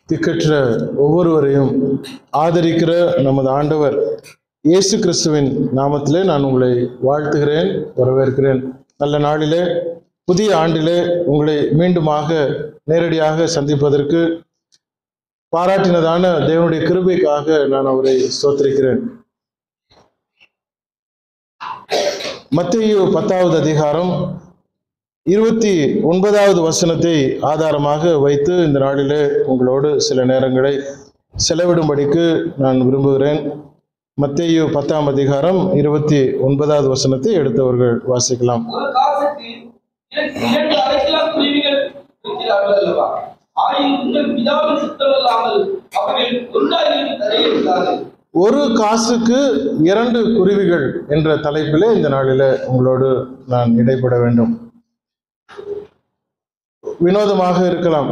திக்கற்ற ஒவ்வொருவரையும் ஆதரிக்கிற நமது ஆண்டவர் இயேசு கிறிஸ்துவின் நாமத்திலே நான் உங்களை வாழ்த்துகிறேன், வரவேற்கிறேன். நல்ல நாளிலே, புதிய ஆண்டிலே உங்களை மீண்டுமாக நேரடியாக சந்திப்பதற்கு பாராட்டினதான தேவனுடைய கிருபைக்காக நான் அவரை ஸ்தோத்திரிக்கிறேன். மத்தேயு 10வது அதிகாரம் 29வது வசனத்தை ஆதாரமாக வைத்து இந்த நாளிலே உங்களோடு சில நேரங்களை செலவிடும்படிக்கு நான் விரும்புகிறேன். மத்தேயு 10ஆம் அதிகாரம் 29வது வசனத்தை எடுத்தவர்கள் வாசிக்கலாம். ஒரு காசுக்கு 2 குருவிகள் என்ற தலைப்பிலே இந்த நாளிலே உங்களோடு நான் இடைப்பட வேண்டும். வினோதமாக இருக்கலாம்.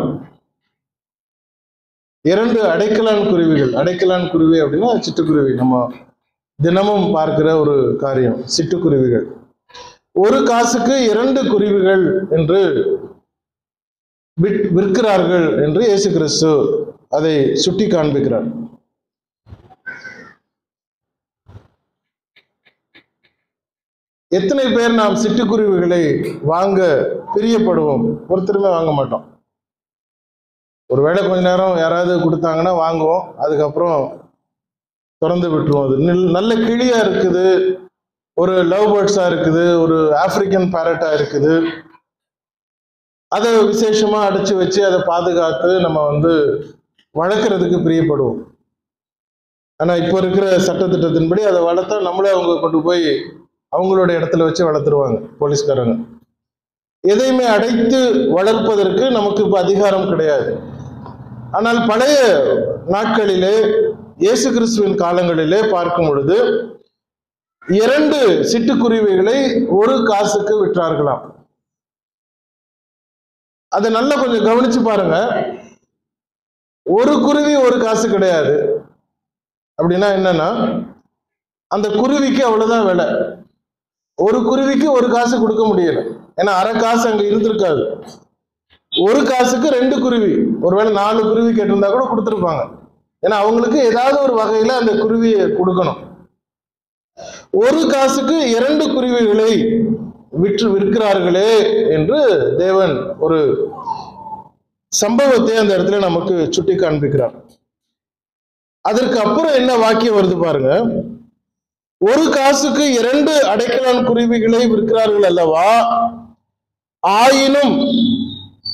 2 அடைக்கலான் குருவிகள். அடைக்கலான் குருவி அப்படின்னா சிட்டுக்குருவி, நம்ம தினமும் பார்க்கிற ஒரு காரியம், சிட்டுக்குருவிகள். ஒரு காசுக்கு 2 குருவிகள் என்று விற்கிறார்கள் என்று இயேசு கிறிஸ்து அதை சுட்டி காண்பிக்கிறார். எத்தனை பேர் நாம் சிட்டுக்குருவிகளை வாங்க பிரியப்படுவோம்? ஒருத்தருமே வாங்க மாட்டோம். ஒருவேளை கொஞ்ச நேரம் யாராவது கொடுத்தாங்கன்னா வாங்குவோம், அதுக்கப்புறம் திறந்து விட்டுருவோம். அது நல்ல கிளியா இருக்குது, ஒரு லவ் பேர்ட்ஸா இருக்குது, ஒரு ஆப்பிரிக்கன் பேரட்டா இருக்குது, அதை விசேஷமா அடைச்சு வச்சு அதை பாதுகாத்து நம்ம வளர்க்கறதுக்கு பிரியப்படுவோம். ஆனா இப்போ இருக்கிற சட்டத்திட்டத்தின்படி அதை வளர்த்தா நம்மளே அவங்க கொண்டு போய் அவங்களோட இடத்துல வச்சு வளர்த்துருவாங்க போலீஸ்காரங்க. எதையுமே அடைத்து வளர்ப்பதற்கு நமக்கு இப்போ அதிகாரம் கிடையாது. ஆனால் பழைய நாட்களிலே, இயேசு கிறிஸ்துவின் காலங்களிலே பார்க்கும் பொழுது 2 சிட்டுக்குருவிகளை 1 காசுக்கு விற்றார்களாம். அதை நல்லா கொஞ்சம் கவனிச்சு பாருங்க. ஒரு குருவி 1 காசு கிடையாது. அப்படின்னா என்னன்னா, அந்த குருவிக்கு அவ்வளவுதான் விலை. ஒரு குருவிக்கு 1 காசு கொடுக்க முடியல. ஏன்னா அரை காசு அங்க இருந்திருக்காது. 1 காசுக்கு 2 குருவி, ஒருவேளை 4 குருவி கேட்டிருந்தா கூட கொடுத்துருப்பாங்க. ஏன்னா அவங்களுக்கு ஏதாவது ஒரு வகையில அந்த குருவியை கொடுக்கணும். 1 காசுக்கு 2 குருவிகளை விற்கிறார்களே என்று தேவன் ஒரு சம்பவத்தை அந்த இடத்துல நமக்கு சுட்டி காண்பிக்கிறார். அதற்கு அப்புறம் என்ன வாக்கியம் வருது பாருங்க. 1 காசுக்கு 2 அடைக்கலான் குருவிகளை விற்கிறார்கள் அல்லவா, ஆயினும்,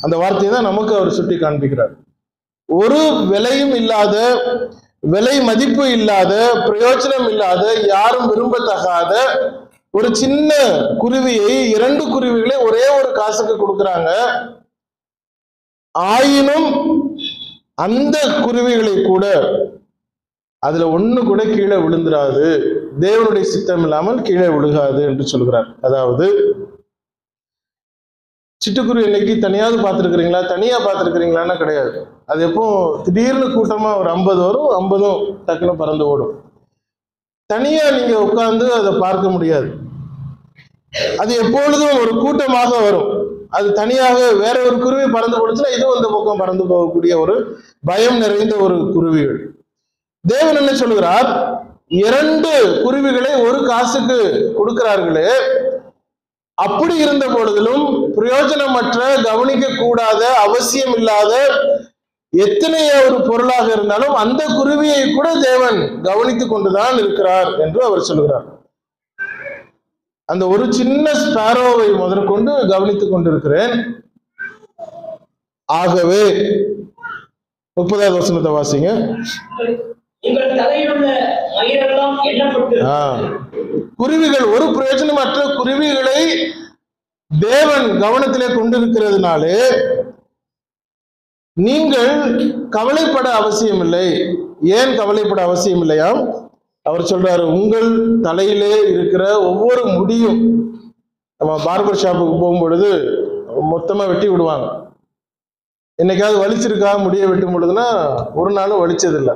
அந்த வார்த்தையை தான் நமக்கு அவர் சுட்டி காண்பிக்கிறார். ஒரு விலையும் இல்லாத, விலை மதிப்பு இல்லாத, பிரயோஜனம் இல்லாத, யாரும் விரும்பத்தகாத ஒரு சின்ன குருவியை 2 குருவிகளை ஒரே 1 காசுக்கு கொடுக்குறாங்க. ஆயினும் அந்த குருவிகளை கூட அதுல 1 கூட கீழே விழுந்துராது, தேவனுடைய சித்தம் இல்லாமல் கீழே விழுகாது என்று சொல்கிறார். அதாவது சிட்டுக்குருவி இன்னைக்கு தனியாவது பார்த்துருக்கிறீங்களா? தனியா பார்த்துருக்கிறீங்களான்னா கிடையாது. அது எப்போ திடீர்னு கூட்டமா ஒரு 50 வரும், 50ம் டக்குன்னு பறந்து ஓடும். தனியா நீங்க உட்கார்ந்து அதை பார்க்க முடியாது. அது எப்பொழுதும் ஒரு கூட்டமாக வரும். அது தனியாக வேற ஒரு குருவி பறந்து போடுச்சுன்னா இதுவும் இந்த பக்கம் பறந்து போகக்கூடிய ஒரு பயம் நிறைந்த ஒரு குருவிகள். தேவன் என்ன சொல்கிறார்? 2 குருவிகளை 1 காசுக்கு கொடுக்கிறார்களே, அப்படி இருந்த பொழுதிலும் பிரயோஜனமற்ற, கவனிக்க கூடாத, அவசியம் இல்லாத எத்தனையோ ஒரு பொருளாக இருந்தாலும் அந்த குருவியை கூட தேவன் கவனித்துக் கொண்டுதான் இருக்கிறார் என்று அவர் சொல்கிறார். அந்த ஒரு சின்ன ஸ்பாரோவை முதற்கொண்டு கவனித்துக் கொண்டிருக்கிறேன். ஆகவே 30வது வசனத்தை வாசிங்க. குருவிகள், ஒரு பிரயோஜனமற்ற குருவிகளை தேவன் கவனத்திலே கொண்டிருக்கிறதுனாலே நீங்கள் கவலைப்பட அவசியம் இல்லை. ஏன் கவலைப்பட அவசியம் இல்லையாம்? அவர் சொல்றாரு, உங்கள் தலையிலே இருக்கிற ஒவ்வொரு முடியும், நம்ம பார்பர் ஷாப்புக்கு போகும்பொழுது மொத்தமா வெட்டி விடுவாங்க. என்னைக்காவது வலிச்சிருக்கா முடிய வெட்டும் பொழுதுன்னா ஒரு நாளும் வலிச்சதில்லை.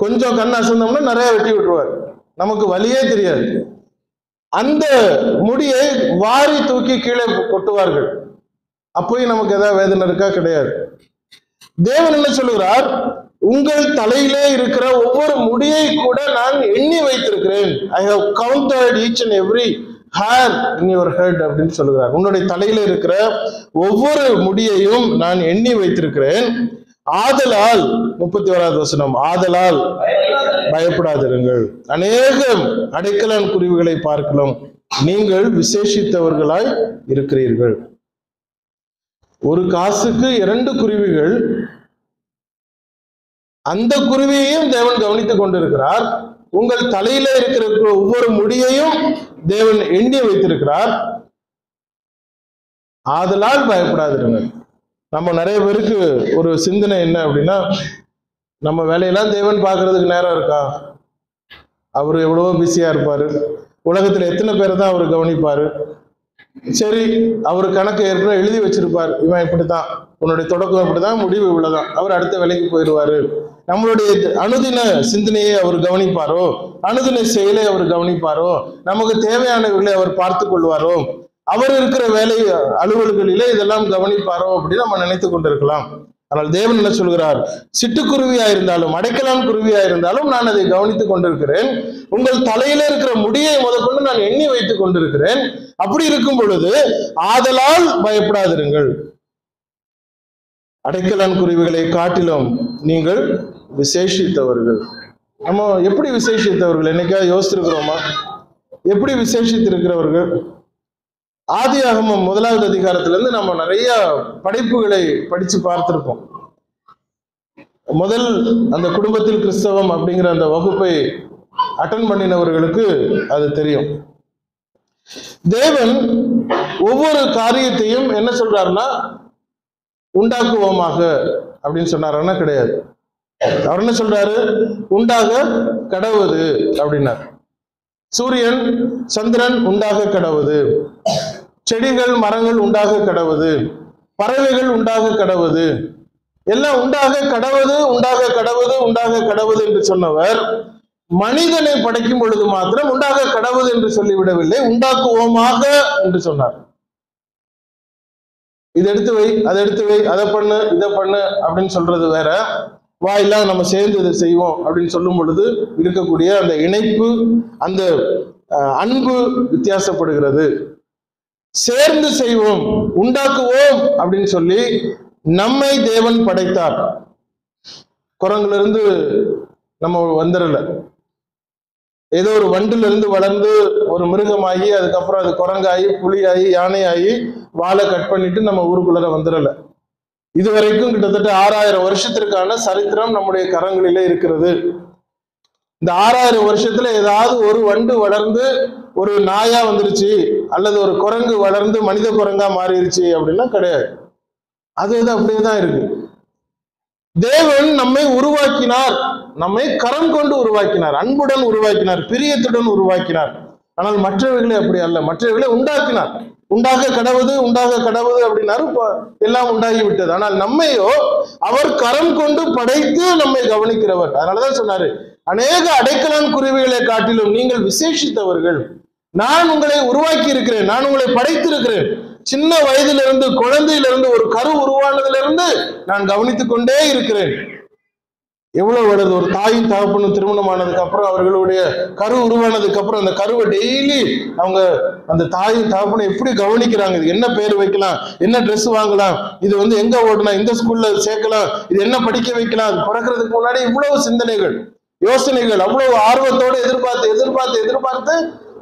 கொஞ்சம் கண் அசந்தோம்னா நிறைய வெட்டி விட்டுருவார், நமக்கு வலியே தெரியாது. அந்த முடியை வாரி தூக்கி கீழே கொட்டுவார்கள். அப்போயும் நமக்கு ஏதாவது வேதனை இருக்கா? கிடையாது. தேவன் என்ன சொல்லுகிறார்? உங்கள் தலையிலே இருக்கிற ஒவ்வொரு முடியை கூட நான் எண்ணி வைத்திருக்கிறேன். I have counted each and every hair in your head அப்படின்னு சொல்லுகிறார். உன்னுடைய தலையில இருக்கிற ஒவ்வொரு முடியையும் நான் எண்ணி வைத்திருக்கிறேன். ஆதலால் 31வது வசனம், ஆதலால் பயப்படாதிருங்கள். அநேகம் அடைக்கலான் குருவிகளை பார்க்கலாம், நீங்கள் விசேஷித்தவர்களாய் இருக்கிறீர்கள். ஒரு காசுக்கு 2 குருவிகள், அந்த குருவியையும் தேவன் கவனித்துக் கொண்டிருக்கிறார். உங்கள் தலையில இருக்கிற ஒவ்வொரு முடியையும் தேவன் எண்ணி வைத்திருக்கிறார். ஆதலால் பயப்படாதிருங்கள். நம்ம நிறைய பேருக்கு ஒரு சிந்தனை என்ன அப்படின்னா, நம்ம வேலையெல்லாம் தேவன் பார்க்கறதுக்கு நேரம் இருக்கா? அவரு எவ்வளவோ பிஸியா இருப்பாரு, உலகத்துல எத்தனை பேரை தான் அவர் கவனிப்பாரு. சரி, அவர் கணக்கு ஏற்கனவே எழுதி வச்சிருப்பார், இவன் இப்படித்தான், உன்னுடைய தொடக்கம் இப்படிதான், முடிவு இவ்வளவுதான், அவர் அடுத்த வேலைக்கு போயிடுவாரு. நம்மளுடைய அனுதின சிந்தனையை அவர் கவனிப்பாரோ, அனுதின செயலை அவர் கவனிப்பாரோ, நமக்கு தேவையானவர்களை அவர் பார்த்து கொள்வாரோ, அவர் இருக்கிற வேலை அலுவல்களிலே இதெல்லாம் கவனிப்பாரோ அப்படின்னு நம்ம நினைத்து கொண்டிருக்கலாம். ஆனால் தேவன் என்ன சொல்கிறார்? சிட்டுக்குருவியா இருந்தாலும் அடைக்கலான் குருவியா இருந்தாலும் நான் அதை கவனித்துக் கொண்டிருக்கிறேன். உங்கள் தலையில இருக்கிற முடியை முதற்கொண்டு நான் எண்ணி வைத்துக் கொண்டிருக்கிறேன். அப்படி இருக்கும் பொழுது ஆதலால் பயப்படாதிருங்கள். அடைக்கலான் குருவிகளை காட்டிலும் நீங்கள் விசேஷித்தவர்கள். நம்ம எப்படி விசேஷித்தவர்கள்? என்னைக்காவது யோசித்திருக்கிறோமா? எப்படி விசேஷித்திருக்கிறவர்கள்? ஆதியாகமம் 1வது அதிகாரத்திலிருந்து நம்ம நிறைய படைப்புகளை படிச்சு பார்த்திருக்கோம். முதல் அந்த குடும்பத்தில் கிறிஸ்தவம் அப்படிங்கிற அந்த வகுப்பை அட்டன் பண்ணினவர்களுக்கு அது தெரியும். தேவன் ஒவ்வொரு காரியத்தையும் என்ன சொல்றாருன்னா, உண்டாக்குவோமாக அப்படின்னு சொன்னாருன்னா கிடையாது. அவர் என்ன சொல்றாரு? உண்டாக கடவுது அப்படின்னார். சூரியன் சந்திரன் உண்டாக கடவுது, செடிகள் மரங்கள் உண்டாக கடவுது, பறவைகள் உண்டாக கடவுது, எல்லாம் உண்டாக கடவுது, உண்டாக கடவுது, உண்டாக கடவுது என்று சொன்னவர் மனிதனை படைக்கும் பொழுது மாத்திரம் உண்டாக கடவுது என்று சொல்லிவிடவில்லை, உண்டாக்குவோமாக என்று சொன்னார். இதை எடுத்து வை, அதை எடுத்து வை, அதை பண்ணு, இதை பண்ணு அப்படின்னு சொல்றது வேற, வாயெல்லாம் நம்ம சேர்ந்து இதை செய்வோம் அப்படின்னு சொல்லும் பொழுது இருக்கக்கூடிய அந்த இணைப்பு, அந்த அன்பு வித்தியாசப்படுகிறது. சேர்ந்து செய்வோம், உண்டாக்குவோம் அப்படின்னு சொல்லி நம்மை தேவன் படைத்தார். குரங்குல இருந்து நம்ம வந்துடல, ஏதோ ஒரு வண்டில இருந்து வளர்ந்து ஒரு மிருகமாகி அதுக்கப்புறம் அது குரங்காகி புலியாகி யானையாகி வாழை கட் பண்ணிட்டு நம்ம ஊருக்குள்ள வந்துடல. இதுவரைக்கும் கிட்டத்தட்ட 6000 வருஷத்திற்கான சரித்திரம் நம்முடைய கரங்களிலே இருக்கிறது. இந்த 6000 வருஷத்துல ஏதாவது ஒரு வண்டு வளர்ந்து ஒரு நாயா வந்துருச்சு அல்லது ஒரு குரங்கு வளர்ந்து மனித குரங்கா மாறிடுச்சு அப்படின்னா கிடையாது. அது அப்படியே தான் இருக்கு. தேவன் நம்மை உருவாக்கினார், நம்மை கரம் கொண்டு உருவாக்கினார், அன்புடன் உருவாக்கினார், பிரியத்துடன் உருவாக்கினார். ஆனால் மற்றவர்களை அப்படி அல்ல, மற்றவர்களை உண்டாக்கினார். உண்டாக கடவுது, உண்டாக கடவுது அப்படின்னாரு, எல்லாம் உண்டாகி விட்டது. ஆனால் நம்மையோ அவர் கரம் கொண்டு படைத்து நம்மை கவனிக்கிறவர். அதனாலதான் சொன்னாரு, அநேக அடைக்கலான் குருவிகளை காட்டிலும் நீங்கள் விசேஷித்தவர்கள். நான் உங்களை உருவாக்கி இருக்கிறேன், நான் உங்களை படைத்திருக்கிறேன். சின்ன வயதிலிருந்து, குழந்தையிலிருந்து, ஒரு கரு உருவானதிலிருந்து நான் கவனித்துக் கொண்டே இருக்கிறேன். எவ்வளவு வருது? ஒரு தாயும் தகப்பனும் திருமணம் ஆனதுக்கு அப்புறம், அவர்களுடைய கரு உருவானதுக்கு அப்புறம் அந்த கருவை டெய்லி அவங்க அந்த தாயும் தகப்பனும் எப்படி கவனிக்கிறாங்க. இது என்ன பேர் வைக்கலாம், என்ன ட்ரெஸ் வாங்கலாம், இது எங்க ஓடலாம், இந்த ஸ்கூல்ல சேர்க்கலாம், இது என்ன படிக்க வைக்கலாம். அது பிறக்கிறதுக்கு முன்னாடி இவ்வளவு சிந்தனைகள், யோசனைகள், அவ்வளவு ஆர்வத்தோடு எதிர்பார்த்து எதிர்பார்த்து எதிர்பார்த்து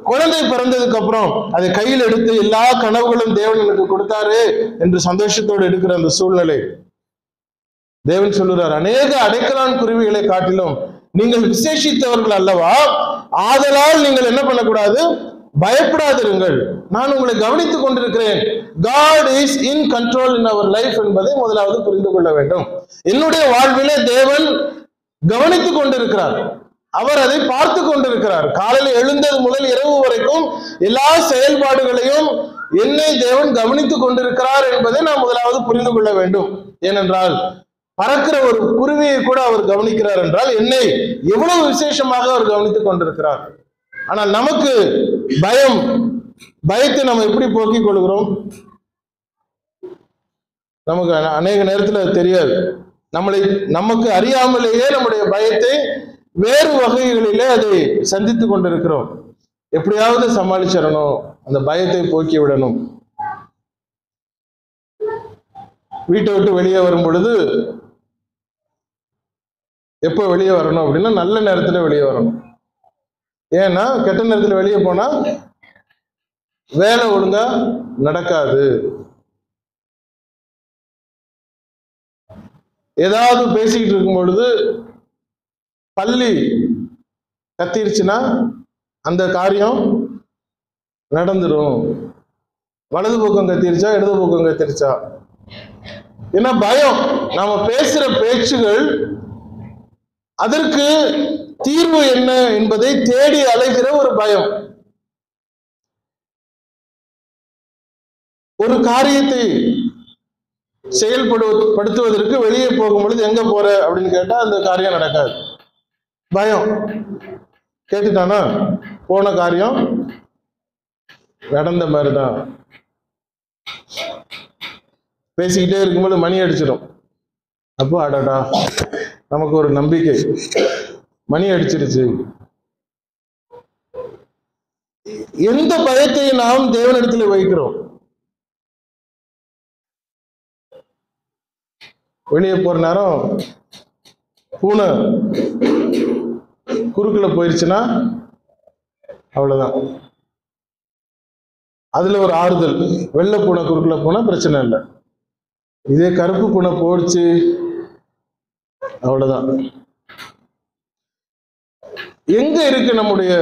குழந்தை பிறந்ததுக்கு அப்புறம் அதை கையில் எடுத்து எல்லா கனவுகளும் தேவன் எனக்கு கொடுத்தாரு என்று சந்தோஷத்தோடு எடுக்கிற அந்த சூழ்நிலை. தேவன் சொல்லுறார், அநேக அடைக்கலான் குருவிகளை காட்டிலும் நீங்கள் விசேஷித்தவர்கள் அல்லவா, ஆதலால் நீங்கள் என்ன பண்ணக்கூடாது? பயப்படாதிருங்கள், நான் உங்களை கவனித்துக் கொண்டிருக்கிறேன். God is in control in our life என்பதை முதலாவது புரிந்து கொள்ள வேண்டும். என்னுடைய வாழ்விலே தேவன் கவனித்துக் கொண்டிருக்கிறார், அவர் அதை பார்த்து கொண்டிருக்கிறார். காலையில் எழுந்தது முதல் இரவு வரைக்கும் எல்லா செயல்பாடுகளையும் என்னை தேவன் கவனித்துக் கொண்டிருக்கிறார் என்பதை நாம் முதலாவது புரிந்து கொள்ள வேண்டும். ஏனென்றால் பறக்கிற ஒரு குருவியை கூட அவர் கவனிக்கிறார் என்றால் என்னை எவ்வளவு விசேஷமாக அவர் கவனித்துக் கொண்டிருக்கிறார். ஆனால் நமக்கு பயம், பயத்தை நம்ம எப்படி போக்கிக் கொள்கிறோம்? நமக்கு அநேக நேரத்தில் தெரியாது. நமக்கு அறியாமலேயே நம்முடைய பயத்தை வேறு வகைகளிலே அதை சந்தித்து கொண்டிருக்கிறோம். எப்படியாவது சமாளிச்சிடணும், அந்த பயத்தை போக்கி விடணும். வீட்டை விட்டு வெளியே வரும் பொழுது எப்போ வெளியே வரணும் அப்படின்னா நல்ல நேரத்துல வெளியே வரணும். ஏன்னா கெட்ட நேரத்துல வெளியே போனா வேலை ஒழுங்கா நடக்காது. ஏதாவது பேசிக்கிட்டு இருக்கும் பொழுது பள்ளி கத்திருச்சுன்னா அந்த காரியம் நடந்துடும். வலது பக்கம் கத்திருச்சா இடது பக்கம் கத்திருச்சா? ஏன்னா பயம். நாம பேசுற பேச்சுகள் அதற்கு தீர்வு என்ன என்பதை தேடி அலைகிற ஒரு பயம். ஒரு காரியத்தை செயல்படுத்துவதற்கு வெளியே போகும் பொழுது எங்க போற அப்படின்னு கேட்டா அந்த காரியம் நடக்காது. பயம். கேட்டுட்டானா போன காரியம் நடந்த மாதிரிதான். பேசிக்கிட்டே இருக்கும்போது மணி அடிச்சிடும். அப்போ அடடா நமக்கு ஒரு நம்பிக்கை, மணி அடிச்சிருச்சு. எந்த பயத்தை நாம் தேவனிடத்தில் வைக்கிறோம்? வெளியே போற நேரம் பூனை குறுக்குல போயிருச்சுன்னா அவ்வளவுதான். அதுல ஒரு ஆறுதல். வெள்ளை பூனை குறுக்குல போனா பிரச்சனை இல்லை. இதே கருப்பு பூனை போயிடுச்சு அவ்வளவுதான். எங்க இருக்கு நம்முடைய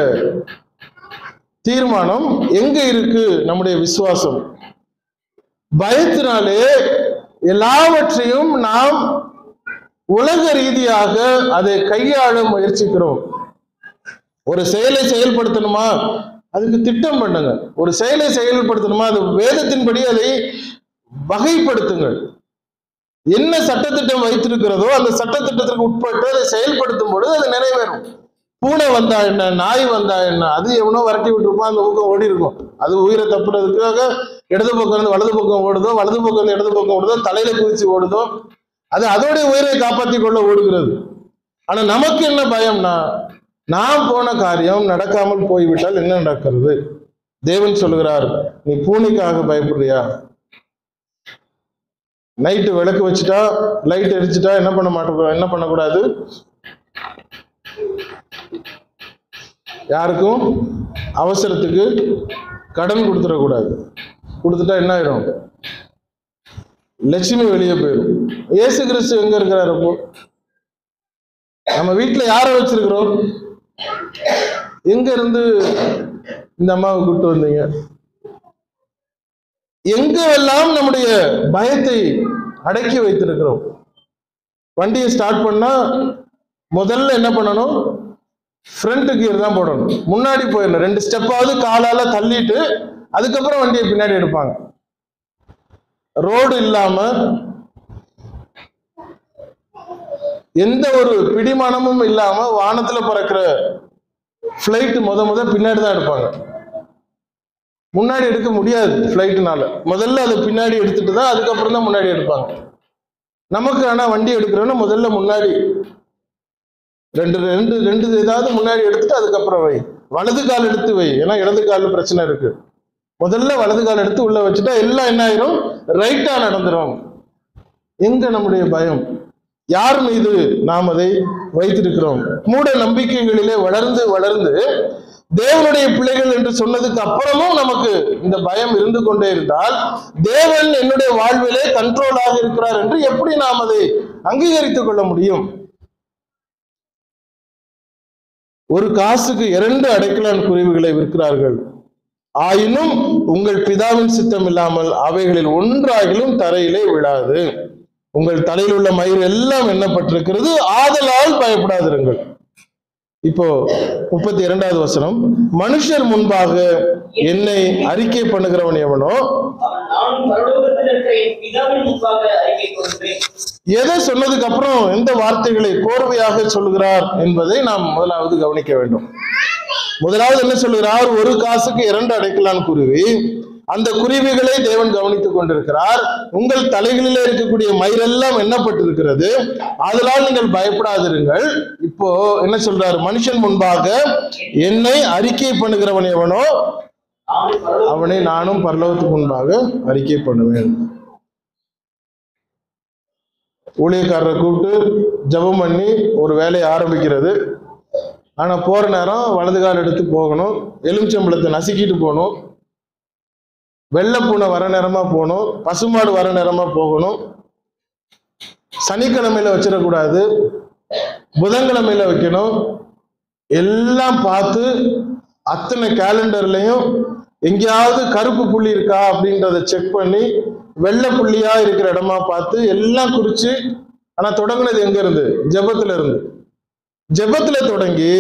தீர்மானம்? எங்க இருக்கு நம்முடைய விசுவாசம்? பயத்தினாலே எல்லாவற்றையும் நாம் உலக ரீதியாக அதை கையாள முயற்சிக்கிறோம். ஒரு செயலை செயல்படுத்தணுமா, அதுக்கு திட்டம் பண்ணுங்க. ஒரு செயலை செயல்படுத்தணுமா, அது வேதத்தின்படி அதை வகைப்படுத்துங்கள். என்ன சட்டத்திட்டம் வைத்திருக்கிறதோ அந்த சட்டத்திட்டத்திற்கு உட்பட்டு அதை செயல்படுத்தும் பொழுது அது நிறைவேறும். பூனை வந்தா என்ன, நாய் வந்தா என்ன, அது எவனோ விரட்டி விட்டுருப்பான், அந்த பக்கம் ஓடி இருக்கும். அது உயிரை தப்புறதுக்காக இடது பக்கம் இருந்து வலது பக்கம் ஓடுதோ, வலது பக்கம் இருந்து இடது பக்கம் ஓடுதோ, தலையில குதிச்சு ஓடுதோ, அது அதோடைய உயிரை காப்பாற்றி கொள்ள ஓடுகிறது. ஆனா நமக்கு என்ன பயம்னா, நாம் போன காரியம் நடக்காமல் போய்விட்டால் என்ன நடக்கிறது? தேவன் சொல்லுகிறார், நீ பூனைக்காக பயப்படுறியா? நைட்டு விளக்கு வச்சுட்டா, லைட் எரிச்சுட்டா என்ன பண்ணக்கூடாது? யாருக்கும் அவசரத்துக்கு கடன் கொடுத்துடக்கூடாது. கொடுத்துட்டா என்ன ஆயிடும்? லட்சுமி வெளியே போயிடும். இயேசு கிறிஸ்து எங்க இருக்கிறார்? அப்போ நம்ம வீட்டுல யாரை வச்சிருக்கிறோம்? எங்க இருந்து இந்த அம்மாவை கூப்பிட்டு வந்தீங்க? எங்கெல்லாம் நம்முடைய பயத்தை அடக்கி வைத்திருக்கிறோம்? வண்டியை ஸ்டார்ட் பண்ணா முதல்ல என்ன பண்ணணும்? ஃப்ரண்ட் கியர் தான் போடணும். முன்னாடி போயிடணும். 2 ஸ்டெப்பாவது காலால தள்ளிட்டு அதுக்கப்புறம் வண்டியை பின்னாடி எடுப்பாங்க. ரோடு இல்லாம எந்த ஒரு பிடிமானமும் இல்லாம வானத்துல பறக்கிற பிளைட் முத பின்னாடி தான் எடுப்பாங்க. முன்னாடி எடுக்க முடியாது பிளைட்னால. முதல்ல அதை பின்னாடி எடுத்துட்டு தான் அதுக்கப்புறம் தான் முன்னாடி எடுப்பாங்க. நமக்கு ஆனா வண்டி எடுக்கிறோன்னா முதல்ல முன்னாடி ரெண்டு ஏதாவது முன்னாடி எடுத்துட்டு அதுக்கப்புறம் வை. வலது கால் எடுத்து வை. ஏன்னா இடது கால் பிரச்சனை இருக்கு. முதல்ல வலது கால் எடுத்து உள்ள வச்சுட்டா எல்லாம் என்ன ஆயிரும்? ரைட்டா நடந்துரும். எங்க நம்முடைய பயம்? யார் மீது நாம் அதை வைத்திருக்கிறோம்? மூட நம்பிக்கைகளிலே வளர்ந்து தேவனுடைய பிள்ளைகள் என்று சொன்னதுக்கு அப்புறமும் நமக்கு இந்த பயம் இருந்து கொண்டே இருந்தால் தேவன் என்னுடைய வாழ்விலே கண்ட்ரோலாக இருக்கிறார் என்று எப்படி நாம் அதை அங்கீகரித்துக் கொள்ள முடியும்? ஒரு காசுக்கு 2 அடைக்கலான் குருவிகளை விற்கிறார்கள். ஆயினும் உங்கள் பிதாவின் சித்தம் இல்லாமல் அவைகளில் ஒன்றாகிலும் தரையிலே விழாது. உங்கள் தலையில் உள்ள மயிர் எல்லாம் எண்ணப்பட்டிருக்கிறது, ஆதலால் பயப்படாதிருங்கள். இப்போ 32வது வசனம், மனுஷர் முன்பாக என்னை அறிக்கை பண்ணுகிறவன் எவனோ எதை சொன்னதுக்கு அப்புறம் எந்த வார்த்தைகளை கோர்வையாக சொல்லுகிறார் என்பதை நாம் முதலாவது கவனிக்க வேண்டும். முதலாவது என்ன சொல்லுகிறார்? ஒரு காசுக்கு 2 அடைக்கலான் குருவி. அந்த குருவிகளை தேவன் கவனித்துக் கொண்டிருக்கிறார். உங்கள் தலைகளிலே இருக்கக்கூடிய மயிரெல்லாம் எண்ணப்பட்டிருக்கிறது, அதனால் நீங்கள் பயப்படாதிருங்கள். இப்போ என்ன சொல்றாரு? மனுஷன் முன்பாக என்னை அறிக்கை பண்ணுகிறவன் எவனோ அவனை நானும் பரலோகத்துக்கு முன்பாக அறிக்கை பண்ணுவேன். ஊழியக்காரரை கூப்பிட்டு ஜெபம் பண்ணி ஒரு வேலையை ஆரம்பிக்கிறது. ஆனா போற நேரம் வலது கால் எடுத்து போகணும், எலுமிச்சம்பழத்தை நசுக்கிட்டு போகணும், வெள்ளைப்பூனை வர நேரமா போகணும், பசுமாடு வர நேரமா போகணும், சனிக்கிழமையில வச்சிடக்கூடாது, புதன்கிழமையில வைக்கணும். எல்லாம் பார்த்து அத்தனை கேலண்டர்லையும் எங்கேயாவது கருப்பு புள்ளி இருக்கா அப்படின்றத செக் பண்ணி வெள்ளை புள்ளியா இருக்கிற இடமா பார்த்து எல்லாம் குறிச்சு. ஆனா தொடங்கினது எங்க இருந்து? ஜெபத்துல இருந்து. ஜெபத்துல தொடங்கி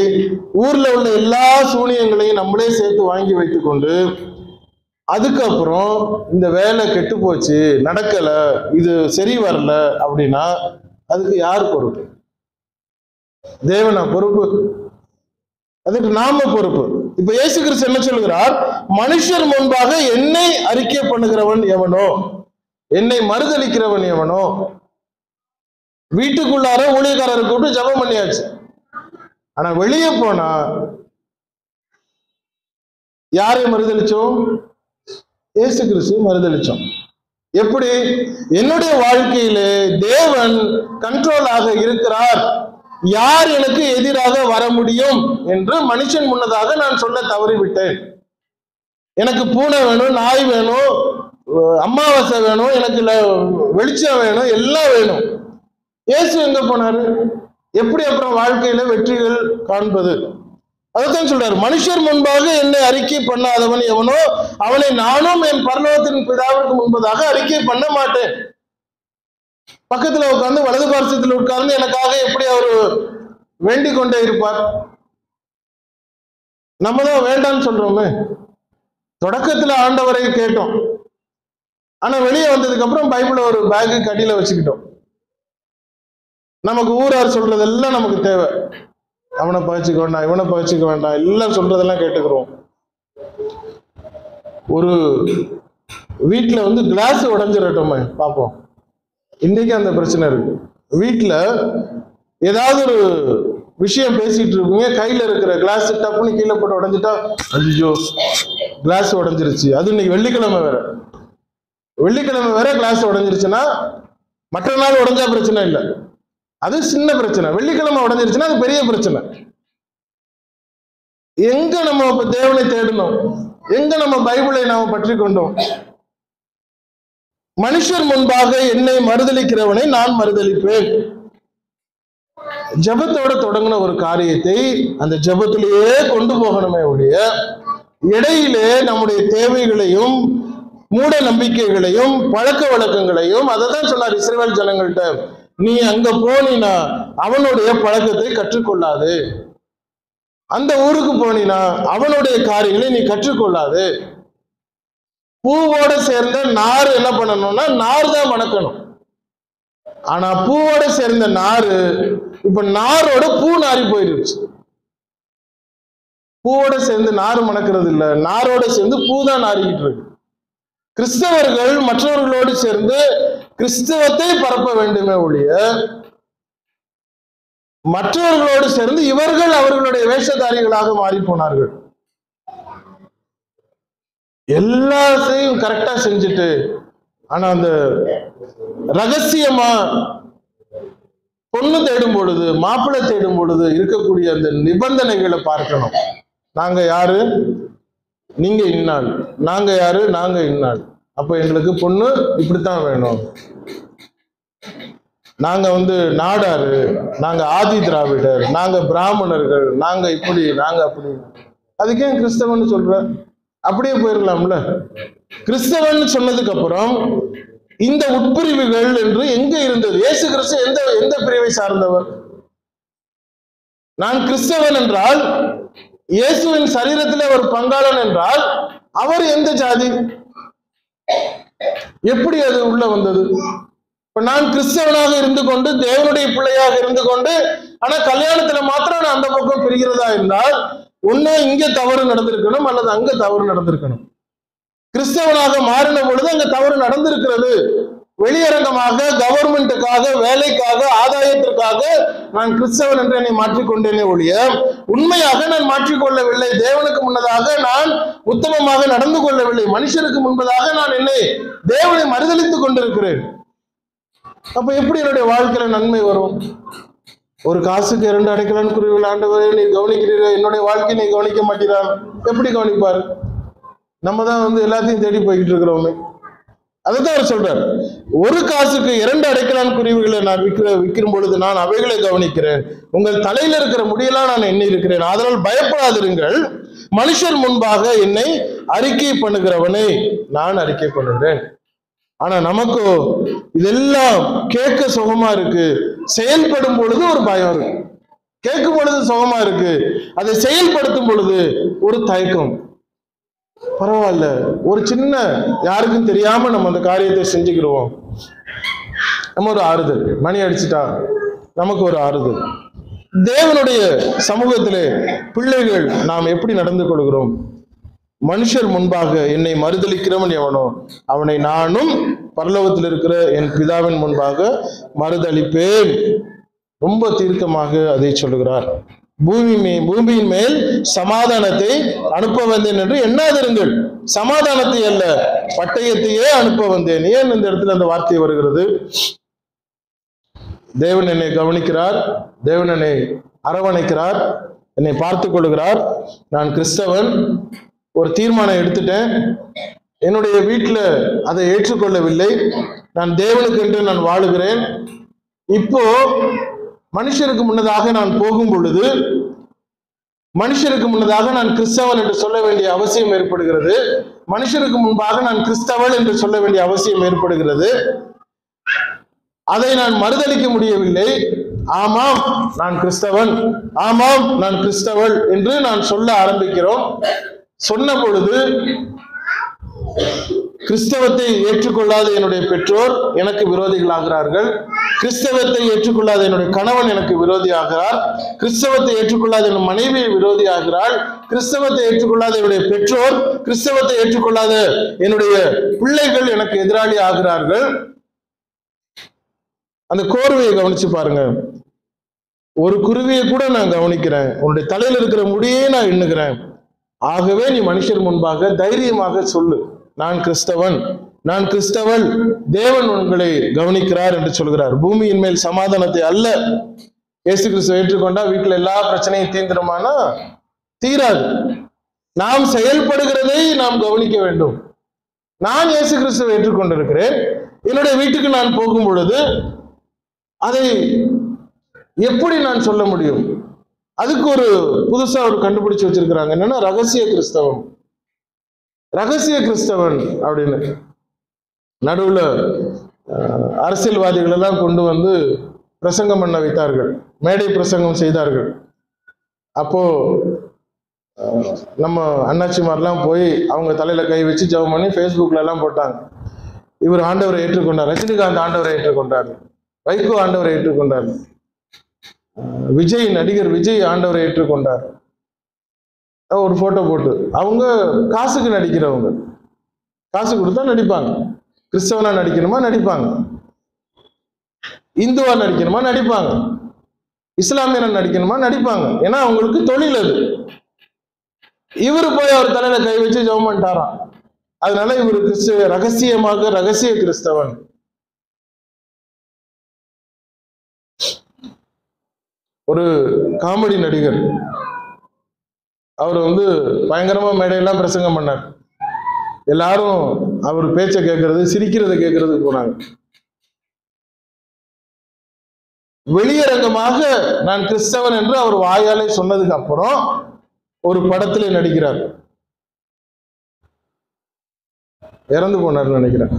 ஊர்ல உள்ள எல்லா சூனியங்களையும் நம்மளே சேர்த்து வாங்கி வைத்துக் கொண்டு, அதுக்கப்புறம் இந்த வேலை கெட்டு போச்சு, நடக்கல, இது சரி வரல அப்படின்னா அதுக்கு யார் பொறுப்பு? தேவனா பொறுப்பு? அதுக்கு நாம பொறுப்பு. இப்ப இயேசு கிறிஸ்து என்ன சொல்கிறார்? மனுஷர் முன்பாக என்னை அறிக்கை பண்ணுகிறவன் எவனோ, என்னை மறுதலிக்கிறவன் எவனோ. வீட்டுக்குள்ளார ஊழியக்காரரை கூப்பிட்டு ஜெபம் பண்ணியாச்சு. ஆனா வெளியே போனா யாரை மறுதலிச்சோம்? இயேசு கிறிஸ்து மறுதலிச்சோம். எப்படி? என்னுடைய வாழ்க்கையிலே தேவன் கண்ட்ரோலாக இருக்கிறார், யார் எனக்கு எதிராக வர முடியும் என்று மனுஷன் முன்னதாக நான் சொல்ல தவறிவிட்டேன். எனக்கு பூனை வேணும், நாய் வேணும், அமாவாசை வேணும், எனக்கு வெளிச்சம் வேணும், எல்லாம் வேணும். இயேசு எங்க போனாரு? எப்படி அப்புறம் வாழ்க்கையில வெற்றிகள் காண்பது? அதைத்தான் சொல்றாரு, மனுஷர் முன்பாக என்னை அறிக்கை பண்ணாதவன் எவனோ அவனை நானும் என் பரலோகத்தின் பிதாவிற்கு முன்பதாக அறிக்கை பண்ண மாட்டேன். பக்கத்துல உட்கார்ந்து வலது பார்சத்தில் உட்கார்ந்து எனக்காக எப்படி அவரு வேண்டிக் கொண்டே இருப்பார்? நம்ம தான் வேண்டான்னு சொல்றோமே. தொடக்கத்துல ஆண்டவரை கேட்டோம், ஆனா வெளியே வந்ததுக்கு அப்புறம் பைபிள ஒரு பேக்கு கடியில வச்சுக்கிட்டோம். நமக்கு ஊரார் சொல்றதெல்லாம் நமக்கு தேவை. அவனை பகிச்சுக்க வேண்டாம், இவனை பகிச்சுக்க வேண்டாம், எல்லாம் சொல்றதெல்லாம் கேட்டுக்கிறோம். ஒரு வீட்டுல கிளாஸ் உடைஞ்சிடட்டோமே பார்ப்போம். இன்னைக்கு அந்த பிரச்சனை இருக்கு. வீட்டுல ஏதாவது ஒரு விஷயம் பேசிட்டு இருப்பீங்க, கையில இருக்கிற கிளாஸ் டப்புன்னு கீழே போட்டு உடைஞ்சிட்டா, ஐயோ கிளாஸ் உடைஞ்சிருச்சு. அது இன்னைக்கு வெள்ளிக்கிழமை வேற. வெள்ளிக்கிழமை வேற கிளாஸ் உடைஞ்சிருச்சுன்னா மற்ற நாள் உடைஞ்சா பிரச்சனை இல்லை, அது சின்ன பிரச்சனை. வெள்ளிக்கிழமை உடைஞ்சிருச்சுன்னா அது பெரிய பிரச்சனை. எங்க நம்ம இப்ப தேவனை தேடணும்? எங்க நம்ம பைபிளை நாம பற்றி கொண்டோம்? மனுஷர் முன்பாக என்னை மறுதலிக்கிறவனை நான் மறுதலிப்பேன். ஜெபத்தோட தொடங்கின ஒரு காரியத்தை அந்த ஜெபத்திலேயே கொண்டு போகணுமே ஒழிய, இடையிலே நம்முடைய தேவைகளையும் மூட நம்பிக்கைகளையும் பழக்க வழக்கங்களையும், அதை தான் சொன்னார் இஸ்ரவேல் ஜனங்கள்கிட்ட, நீ அங்க போனீனா அவனுடைய பழக்கத்தை கற்றுக்கொள்ளாது, அந்த ஊருக்கு போனீனா அவனுடைய காரியங்களை நீ கற்றுக்கொள்ளாது. பூவோட சேர்ந்த நார் என்ன பண்ணணும்னா நார் தான் மணக்கணும். ஆனா பூவோட சேர்ந்த நாரு இப்ப நாரோட பூ நாரி போயிருச்சு. பூவோட சேர்ந்து நார் மணக்கிறது இல்ல, நாரோட சேர்ந்து பூ தான் நாரிக்கிட்டு இருக்கு. கிறிஸ்தவர்கள் மற்றவர்களோடு சேர்ந்து கிறிஸ்தவத்தை பரப்ப வேண்டுமே ஒழிய, மற்றவர்களோடு சேர்ந்து இவர்கள் அவர்களுடைய வேஷதாரிகளாக மாறி போனார்கள். எல்லாத்தையும் கரெக்டா செஞ்சுட்டு, ஆனா அந்த ரகசியமா பொண்ணு தேடும் பொழுது, மாப்பிள்ளை தேடும் பொழுது இருக்கக்கூடிய அந்த நிபந்தனைகளை பார்க்கணும். நாங்க யாரு? நீங்க இன்னாள். நாங்க யாரு? நாங்க இன்னாள். அப்ப எங்களுக்கு பொண்ணு இப்படித்தான் வேணும். நாங்க நாடாரு, நாங்க ஆதி திராவிடர், நாங்க பிராமணர்கள், நாங்க இப்படி, நாங்க அப்படி. அதுக்கே கிறிஸ்தவன் சொல்ற? அப்படியே போயிடலாம்ல. கிறிஸ்தவன் சொன்னதுக்கு அப்புறம் இந்த உட்பிரிவுகள் என்று எங்க இருந்தது? இயேசு கிறிஸ்து எந்த பிரிவை சார்ந்தவர்? நான் கிறிஸ்தவன் என்றால், இயேசுவின் சரீரத்திலே ஒரு பங்காளன் என்றால், அவர் எந்த ஜாதி? எப்படி அது உள்ள வந்தது? இப்ப நான் கிறிஸ்தவனாக இருந்து கொண்டு, தேவனுடைய பிள்ளையாக இருந்து கொண்டு, ஆனா கல்யாணத்துல மாத்திரம் நான் அந்த பக்கம் பிரிகிறதா இருந்தால், ஒண்ணு இங்க தவறு நடந்திருக்கணும் அல்லது அங்க தவறு நடந்திருக்கணும். கிறிஸ்தவனாக மாறின பொழுது அங்க தவறு நடந்திருக்கிறது. வெளியரங்கமாக கவர்மெண்ட்டுக்காக, வேலைக்காக, ஆதாயத்திற்காக நான் கிறிஸ்தவன் என்று என்னை மாற்றிக்கொண்டேனே ஒழிய உண்மையாக நான் மாற்றிக்கொள்ளவில்லை. தேவனுக்கு முன்னதாக நான் உத்தமமாக நடந்து கொள்ளவில்லை. மனுஷருக்கு முன்பதாக நான் என்னை தேவனை மறுதலித்துக் கொண்டிருக்கிறேன். அப்ப எப்படி என்னுடைய வாழ்க்கையில நன்மை வரும்? ஒரு காசுக்கு 2 அடைக்கலான் குருவிகள் ஆண்டவரே நீ கவனிக்கிறீர்கள், என்னுடைய வாழ்க்கையை நீ கவனிக்க மாட்டீரான். எப்படி கவனிப்பாரு? நம்ம தான் எல்லாத்தையும் தேடி போய்கிட்டு இருக்கிறோமே. அதுதான் அவர் சொல்றார், ஒரு காசுக்கு 2 அடைக்கலான் குருவிகளை நான் விற்கும் பொழுது நான் அவைகளை கவனிக்கிறேன். உங்கள் தலையில இருக்கிற முடியெல்லாம் நான் எண்ணி இருக்கிறேன். அதனால் பயப்படாதிருங்கள். மனுஷர் முன்பாக என்னை அறிக்கை பண்ணுகிறவனை நான் அறிக்கை பண்ணுகிறேன். ஆனா நமக்கோ இதெல்லாம் கேட்க சுகமா இருக்கு, செயல்படும் பொழுது ஒரு பயம் இருக்கு. கேட்கும் பொழுது சுகமா இருக்கு, அதை செயல்படுத்தும் பொழுது ஒரு தயக்கம். பரவாயில்ல, ஒரு சின்ன யாருக்கும் தெரியாம நம்ம அந்த காரியத்தை செஞ்சுக்கிடுவோம். நம்ம ஒரு ஆறுதல், மணி அடிச்சுட்டா நமக்கு ஒரு ஆறுதல். தேவனுடைய சமூகத்திலே பிள்ளைகள் நாம் எப்படி நடந்து கொள்கிறோம்? மனுஷர் முன்பாக என்னை மறுதலிக்கிறவன் எவனோ அவனை நானும் பரலோகத்தில் இருக்கிற என் பிதாவின் முன்பாக மறுதலிப்பேன். ரொம்ப தீர்க்கமாக அதை சொல்லுகிறார். பூமியின் மேல் சமாதானத்தை அனுப்ப வந்தேன் என்று எண்ணாதிருங்கள். சமாதானத்தை அல்ல, பட்டயத்தையே அனுப்ப வந்தேன். ஏன் இந்த இடத்துல அந்த வார்த்தை வருகிறது? தேவன் என்னை கவனிக்கிறார், தேவன் என்னை அரவணைக்கிறார், என்னை பார்த்து கொள்கிறார். நான் கிறிஸ்தவன், ஒரு தீர்மானம் எடுத்துட்டேன், என்னுடைய வீட்டில் அதை ஏற்றுக்கொள்ளவில்லை, நான் தேவனுக்கு என்று நான் வாழுகிறேன். இப்போ மனுஷருக்கு முன்னதாக நான் போகும் பொழுது மனுஷருக்கு முன்னதாக நான் கிறிஸ்தவன் என்று சொல்ல வேண்டிய அவசியம் ஏற்படுகிறது. மனுஷருக்கு முன்பாக நான் கிறிஸ்தவன் என்று சொல்ல வேண்டிய அவசியம் ஏற்படுகிறது. அதை நான் மறுதலிக்க முடியவில்லை. ஆமாம் நான் கிறிஸ்தவன், ஆமாம் நான் கிறிஸ்தவள் என்று நான் சொல்ல ஆரம்பிக்கிறோம். சொன்ன பொழுது கிறிஸ்தவத்தை ஏற்றுக்கொள்ளாத என்னுடைய பெற்றோர் எனக்கு விரோதிகள் ஆகிறார்கள். கிறிஸ்தவத்தை ஏற்றுக்கொள்ளாத என்னுடைய கணவன் எனக்கு விரோதி ஆகிறார். கிறிஸ்தவத்தை ஏற்றுக்கொள்ளாத என் மனைவி விரோதி ஆகிறாள். கிறிஸ்தவத்தை ஏற்றுக்கொள்ளாத என்னுடைய பெற்றோர், கிறிஸ்தவத்தை ஏற்றுக்கொள்ளாத என்னுடைய பிள்ளைகள் எனக்கு எதிராளி ஆகிறார்கள். அந்த கோர்வையை கவனிச்சு பாருங்க. ஒரு குருவியை கூட நான் கவனிக்கிறேன், உன்னுடைய தலையில் இருக்கிற முடியே நான் எண்ணுகிறேன். ஆகவே நீ மனுஷர் முன்பாக தைரியமாக சொல்லு, நான் கிறிஸ்தவன், நான் கிறிஸ்தவன், தேவன் உங்களை கவனிக்கிறார் என்று சொல்கிறார். பூமியின் மேல் சமாதானத்தை அல்ல. இயேசு கிறிஸ்துவை ஏற்றுக்கொண்டா வீட்டில் எல்லா பிரச்சனையும் தீர்ந்துருமானா? தீராது. நாம் செயல்படுகிறதை நாம் கவனிக்க வேண்டும். நான் இயேசு கிறிஸ்துவை ஏற்றுக்கொண்டிருக்கிறேன், என்னுடைய வீட்டுக்கு நான் போகும் பொழுது அதை எப்படி நான் சொல்ல முடியும்? அதுக்கு ஒரு புதுசா ஒரு கண்டுபிடிச்சு வச்சிருக்கிறாங்க. என்னன்னா ரகசிய கிறிஸ்தவம், ரகசிய கிறிஸ்தவன் அப்படின்னு. நடுவுல அரசியல்வாதிகள் எல்லாம் கொண்டு வந்து பிரசங்கம் பண்ண வைத்தார்கள், மேடை பிரசங்கம் செய்தார்கள். அப்போ நம்ம அண்ணாச்சிமாரெல்லாம் போய் அவங்க தலையில கை வச்சு ஜெபம் பண்ணி ஃபேஸ்புக்ல எல்லாம் போட்டாங்க. இவர் ஆண்டவரை ஏற்றுக்கொண்டார், ரஜினிகாந்த் ஆண்டவரை ஏற்றுக்கொண்டார், வைகோ ஆண்டவரை ஏற்றுக்கொண்டார், விஜய் நடிகர் விஜய் ஆண்டவரை ஏற்றுக்கொண்டார். ஒரு போட்டோ போட்டு அவங்க காசுக்கு நடிக்கிறவங்க, காசு கொடுத்தா நடிப்பாங்க. கிறிஸ்தவனா நடிக்கணுமா நடிப்பாங்க, இந்துவா நடிக்கணுமா நடிப்பாங்க, இஸ்லாமியனா நடிக்கணுமா நடிப்பாங்க. ஏன்னா அவங்களுக்கு தொழில் அது. இவரு போய் அவர் தலையில கை வச்சு ஜெபம் பண்ணிட்டாராம். அதனால இவரு கிறிஸ்தவ, ரகசியமாக ரகசிய கிறிஸ்தவன். ஒரு காமெடி நடிகர், அவர் பயங்கரமா மேடையெல்லாம் பிரசங்கம் பண்ணார். எல்லாரும் அவர் பேச்சை கேட்கறது, சிரிக்கிறத கேட்கறதுக்கு போனாங்க. வெளியரங்கமாக நான் கிறிஸ்தவன் என்று அவர் வாயாலே சொன்னதுக்கு அப்புறம் ஒரு படத்திலே நடிக்கிறார். இறந்து போனார் நினைக்கிறேன்.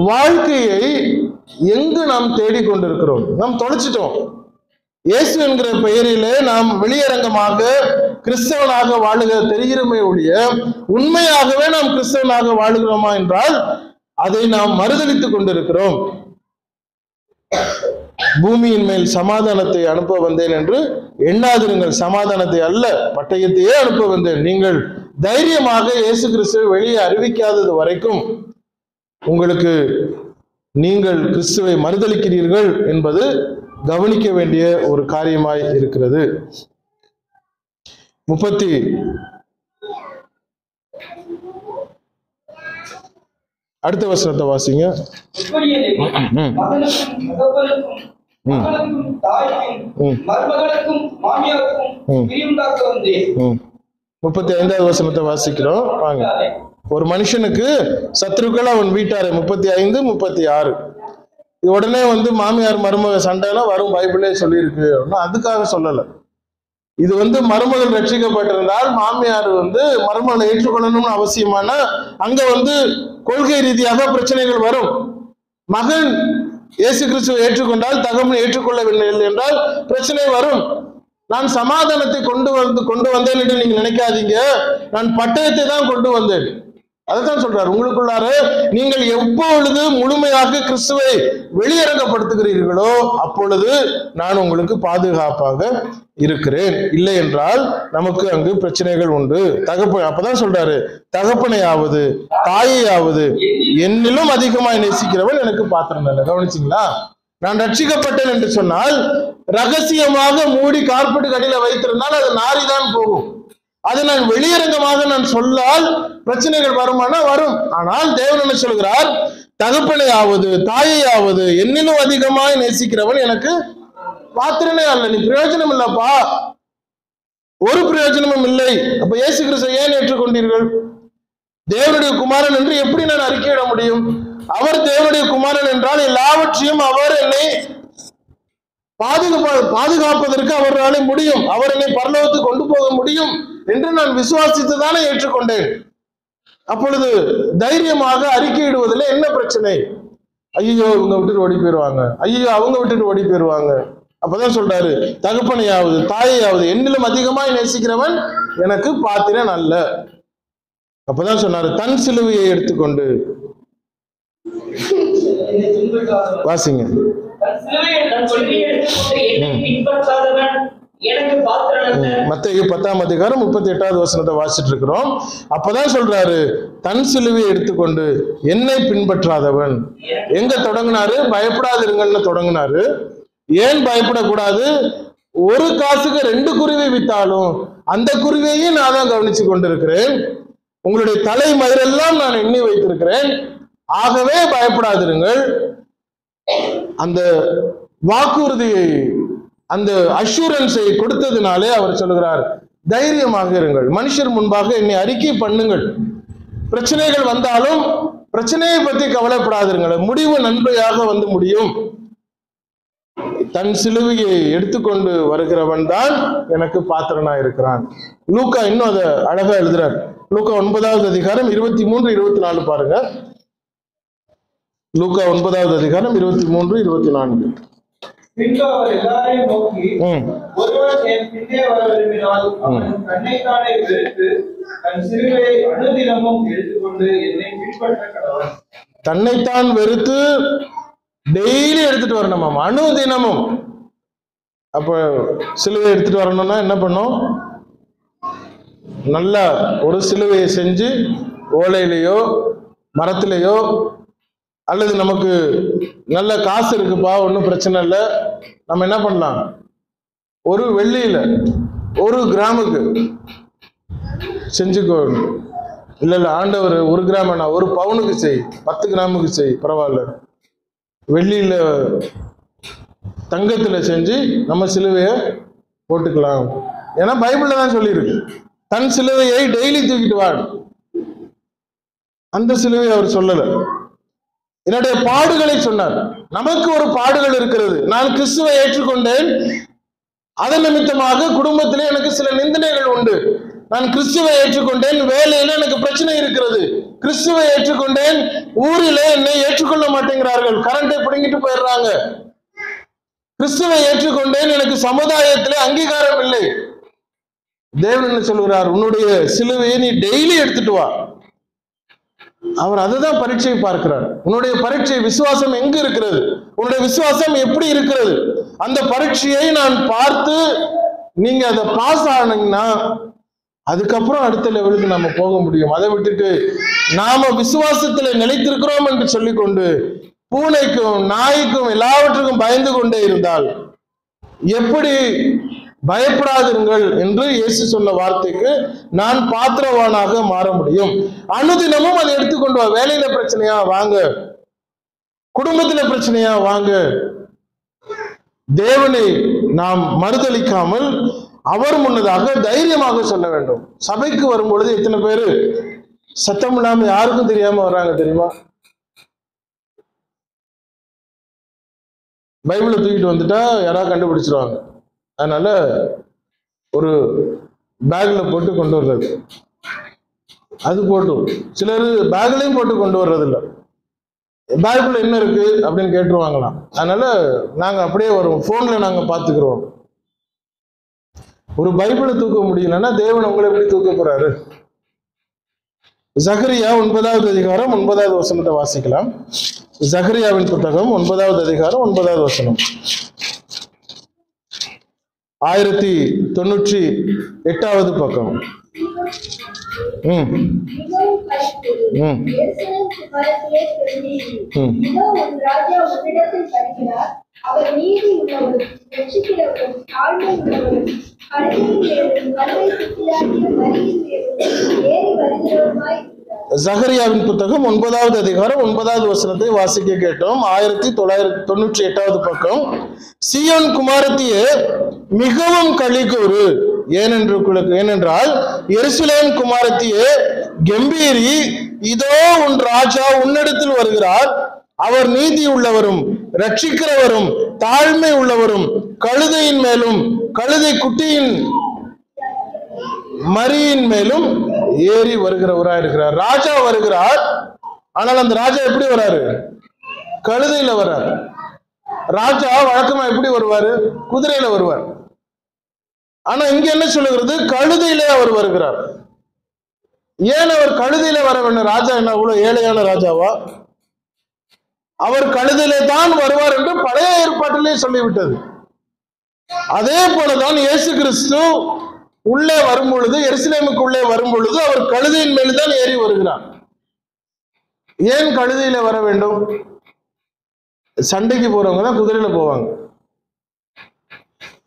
வாழ்க்கையை எங்கு நாம் தேடிக்கொண்டிருக்கிறோம்? நாம் தொலைச்சிட்டோம். இயேசு என்கிற பெயரிலே நாம் வெளியரங்கமாக கிறிஸ்தவனாக வாழுக தெரிகிறோமே ஒழிய உண்மையாகவே நாம் கிறிஸ்தவனாக வாழுகிறோமா என்றால் அதை நாம் மறுதலித்துக் கொண்டிருக்கிறோம். பூமியின் மேல் சமாதானத்தை அனுப்ப வந்தேன் என்று எண்ணாதிருங்கள். சமாதானத்தை அல்ல, பட்டயத்தையே அனுப்ப வந்தேன். நீங்கள் தைரியமாக இயேசு கிறிஸ்துவை வெளியே அறிவிக்காதது வரைக்கும் உங்களுக்கு நீங்கள் கிறிஸ்துவை மறுதலிக்கிறீர்கள் என்பது கவனிக்க வேண்டிய ஒரு காரியமாய் இருக்கிறது. அடுத்த வசனத்தை வாசிங்க. 35வது வசனத்தை வாசிக்கிறோம் வாங்க. ஒரு மனுஷனுக்கு சத்துருக்கள் அவன் வீட்டாரு. 35, 36. இது உடனே மாமியார் மருமக சண்டைனா வரும், பைபிளே சொல்லியிருக்கு. அதுக்காக சொல்லல. இது மருமகள் ரட்சிக்கப்பட்டிருந்தால் மாமியார் மருமகளை ஏற்றுக்கொள்ளணும்னு அவசியமான அங்க கொள்கை ரீதியாக பிரச்சனைகள் வரும். மகன் இயேசு கிறிஸ்துவை ஏற்றுக்கொண்டால் தகவல் ஏற்றுக்கொள்ளவில்லை என்றால் பிரச்சனை வரும். நான் சமாதானத்தை கொண்டு வந்தேன் என்று நீங்க நினைக்காதீங்க, நான் பட்டயத்தை தான் கொண்டு வந்தேன். அதைத்தான் சொல்றாரு. உங்களுக்குள்ளார நீங்கள் எப்பொழுது முழுமையாக கிறிஸ்துவை வெளியரங்கப்படுத்துகிறீர்களோ அப்பொழுது நான் உங்களுக்கு பாதுகாப்பாக இருக்கிறேன். இல்லை என்றால் நமக்கு அங்கு பிரச்சனைகள் உண்டு. அப்பதான் சொல்றாரு, தகப்பனையாவது தாயையாவது என்னிலும் அதிகமாய் நேசிக்கிறவன் எனக்கு பாத்திரம் இல்லை. கவனிச்சிங்களா? நான் ரட்சிக்கப்பட்டேன் என்று சொன்னால் ரகசியமாக மூடி கார்பெட் கடியில வைத்திருந்தால் அது நாரிதான் போகும். அதை நான் வெளியரங்கமாக நான் சொல்லால் பிரச்சனைகள் வருமானா வரும். ஆனால் தேவன் என்ன சொல்கிறார்? தகப்பனையாவது தாயையாவது என்னிலும் அதிகமாய் நேசிக்கிறவன் எனக்கு பாத்திரனே அல்ல. நீ பிரயோஜனம் இல்லப்பா, ஒரு பிரயோஜனமும் இல்லை. அப்ப இயேசு கிறிஸ்துவை ஏன் ஏற்றுக்கொண்டீர்கள்? தேவனுடைய குமாரன் என்று எப்படி நான் அறிக்கையிட முடியும்? அவர் தேவனுடைய குமாரன் என்றால் எல்லாவற்றையும் அவர் என்னை பாதுகாப்பதற்கு அவராலே முடியும், அவர் என்னை பரலோகத்துக்கு கொண்டு போக முடியும் என்று நான் விசுவாசித்துதானே ஏற்றுக்கொண்டேன். அப்பொழுது தைரியமாக அறிக்கையிடுவதில் என்ன பிரச்சனை? ஐயோ இவங்க விட்டுட்டு ஓடி போயிடுவாங்க, ஐயோ அவங்க விட்டுட்டு ஓடி போயிடுவாங்க. அப்பதான் சொல்றாரு, தகப்பனையாவது தாயையாவது என்னிலும் அதிகமாய் நேசிக்கிறவன் எனக்கு பாத்திரன் அல்ல. அப்பதான் சொன்னாரு, தன் சிலுவையை எடுத்துக்கொண்டு வாசிங்க. மத்தேயு 10ஆம் அதிகாரம் 38வது வசனத்தை வாசிட்டு இருக்கிறோம். அப்பதான் சொல்றாரு, தன் சிலுவையை எடுத்துக்கொண்டு என்னை பின்பற்றாதவன். எங்க தொடங்கினாரு? பயப்படாதிருங்கன்னு தொடங்கினாரு. ஏன் பயப்படக்கூடாது? ஒரு காசுக்கு 2 குருவி வித்தாலும் அந்த குருவியையும் நான் தான் கவனிச்சு கொண்டிருக்கிறேன். உங்களுடைய தலை மயிரெல்லாம் நான் எண்ணி வைத்திருக்கிறேன். ஆகவே பயப்படாதிருங்கள். அந்த வாக்குறுதியை, அந்த அஷூரன்ஸை கொடுத்ததுனாலே அவர் சொல்கிறார், தைரியமாக இருங்கள், மனுஷர் முன்பாக என்னை அறிக்கை பண்ணுங்கள். பிரச்சனைகள் வந்தாலும் பிரச்சனையை பற்றி கவலைப்படாதிருங்கள், முடிவு நன்மையாக முடியும். தன் சிலுவையை எடுத்துக்கொண்டு வருகிறவன் தான் எனக்கு பாத்திரனா இருக்கிறான். லூக்கா இன்னும் அதை அழகா எழுதுறார். லூக்கா 9வது அதிகாரம் 23, 24 பாருங்க. லூக்கா 9வது அதிகாரம் 23, 24. பின்பு அவர் எல்லாரையும் நோக்கி, ஒருவன் என் பின்னே வர விரும்பினால் அவன் தன்னைத்தானே வெறுத்து தன் சிலுவையை அனுதினமும் எடுத்துக்கொண்டு என்னை பின்பற்ற கடவன். தன்னைத்தான் வெறுத்து டெய்லி எடுத்துட்டு வரணுமாம், அனுதினமும். அப்ப சிலுவை எடுத்துட்டு வரணும்னா என்ன பண்ணும்? நல்லா ஒரு சிலுவையை செஞ்சு ஓலையிலையோ மரத்திலேயோ, அல்லது நமக்கு நல்ல காசு இருக்குப்பா, ஒன்றும் பிரச்சனை இல்லை, நம்ம என்ன பண்ணலாம்? ஒரு வெள்ளியில 1 கிராமுக்கு செஞ்சுக்கோ. இல்லை ஆண்டவர் 1 கிராம் வேணா, 1 பவுனுக்கு செய், 10 கிராமுக்கு செய், பரவாயில்ல. வெள்ளியில தங்கத்துல செஞ்சு நம்ம சிலுவையை போட்டுக்கலாம். ஏன்னா பைபிள்ல தான் சொல்லியிருக்கு, தன் சிலுவையை டெய்லி தூக்கிட்டு வா. அந்த சிலுவையை அவர் சொல்லல, என்னுடைய பாடுகளை சொன்னார். நமக்கு ஒரு பாடுகள் இருக்கிறது. நான் கிறிஸ்துவை ஏற்றுக்கொண்டேன், அதன் நிமித்தமாக குடும்பத்திலே எனக்கு சில நிந்தனைகள் உண்டு. நான் கிறிஸ்துவை ஏற்றுக்கொண்டேன், வேலையில எனக்கு பிரச்சனை இருக்கிறது. கிறிஸ்துவை ஏற்றுக்கொண்டேன், ஊரிலே என்னை ஏற்றுக்கொள்ள மாட்டேங்கிறார்கள், கரண்டை பிடுங்கிட்டு போயிடுறாங்க. கிறிஸ்துவை ஏற்றுக்கொண்டேன், எனக்கு சமுதாயத்திலே அங்கீகாரம் இல்லை. தேவன் என்ன சொல்கிறார்? உன்னுடைய சிலுவையை நீ டெய்லி எடுத்துட்டு வா. அவர் அதுதான் பரீட்சை பார்க்கிறார். உன்னுடைய பரீட்சை விசுவாசம் எங்கு இருக்கிறது, உன்னுடைய விசுவாசம் எப்படி இருக்கிறது, அந்த பரீட்சையை நான் பார்த்து நீங்க அதை பாஸ் ஆனீங்கன்னா அதுக்கப்புறம் அடுத்த லெவலுக்கு நம்ம போக முடியும். அதை விட்டுட்டு நாம விசுவாசத்துல நிலைத்திருக்கிறோம் என்று சொல்லிக்கொண்டு பூனைக்கும் நாய்க்கும் எல்லாவற்றுக்கும் பயந்து கொண்டே இருந்தால் எப்படி பயப்படாதிருங்கள் என்று இயேசு சொன்ன வார்த்தைக்கு நான் பாத்திரவானாக மாற முடியும். அனுதினமும் அதை எடுத்துக்கொண்டு வா. வேலையில பிரச்சனையா வாங்க, குடும்பத்துல பிரச்சனையா வாங்க. தேவனை நாம் மறுதலிக்காமல் அவர் முன்னதாக தைரியமாக சொல்ல வேண்டும். சபைக்கு வரும்பொழுது எத்தனை பேரு சத்தம் இல்லாம யாருக்கும் தெரியாம வர்றாங்க தெரியுமா? பைபிளை தூக்கிட்டு வந்துட்டா யாராவது கண்டுபிடிச்சிருவாங்க. அதனால ஒரு பேக்ல போட்டு கொண்டு வர்றது, அது போட்டும் சிலர் பேக்லையும் போட்டு கொண்டு வர்றது இல்லை. பேக்குள்ள என்ன இருக்கு அப்படின்னு கேட்டுருவாங்களாம். அதனால நாங்க அப்படியே வருவோம், போன்ல நாங்க பாத்துக்கிறோம். ஒரு பைபிளை தூக்க முடியலன்னா தேவன் உங்களை எப்படி தூக்க போறாரு? ஜகரியா 9வது அதிகாரம் 9வது வசனத்தை வாசிக்கலாம். ஜகரியாவின் புத்தகம் 9வது அதிகாரம் 9வது வசனம். 1098வது பக்கம். அவர் நீதி உள்ளவரும் ரட்சிக்கிறவரும் தாழ்மை உள்ளவரும் கழுதையின் மேலும் ஏறி வருகிறவருமாய். ஜகரியாவின் புத்தகம் 9வது அதிகாரம் 9வது வசனத்தை வாசிக்க கேட்டோம். 1998வது பக்கம். சீயோன் குமாரத்தியே மிகவும் களிகூறு, ஏனென்றால் எருசலேம் குமாரத்தியே கம்பீரி, இதோ உன் ராஜா உன்னிடத்தில் வருகிறார். அவர் நீதி உள்ளவரும் ரட்சிக்கிறவரும் தாழ்மை உள்ளவரும் கழுதையின் மேலும் கழுதை குட்டியின் மரியின் மேலும் ஏறி வருகிறவராய் இருக்கிறார். ராஜா வருகிறார். ஆனால் அந்த ராஜா எப்படி வராரு? கழுதையில வர்றார். ராஜா வழக்கமா எப்படி வருவாரு? குதிரையில வருவார். ஆனா இங்க என்ன சொல்லுகிறது? கழுதையில அவர் வருகிறார். ஏன் அவர் கழுதையில வர வேண்டும்? ராஜா என்ன அவ்வளவு ஏழையான ராஜாவா? அவர் கழுதையிலே தான் வருவார் என்று பழைய ஏற்பாட்டிலே சொல்லிவிட்டது. அதே போலதான் இயேசு கிறிஸ்து உள்ளே வரும் பொழுது, எருசலேமுக்கு உள்ளே வரும் பொழுது அவர் கழுதையின் மேல்தான் ஏறி வருகிறார். ஏன் கழுதையில வர வேண்டும்? சண்டைக்கு போறவங்க தான் குதிரையில போவாங்க.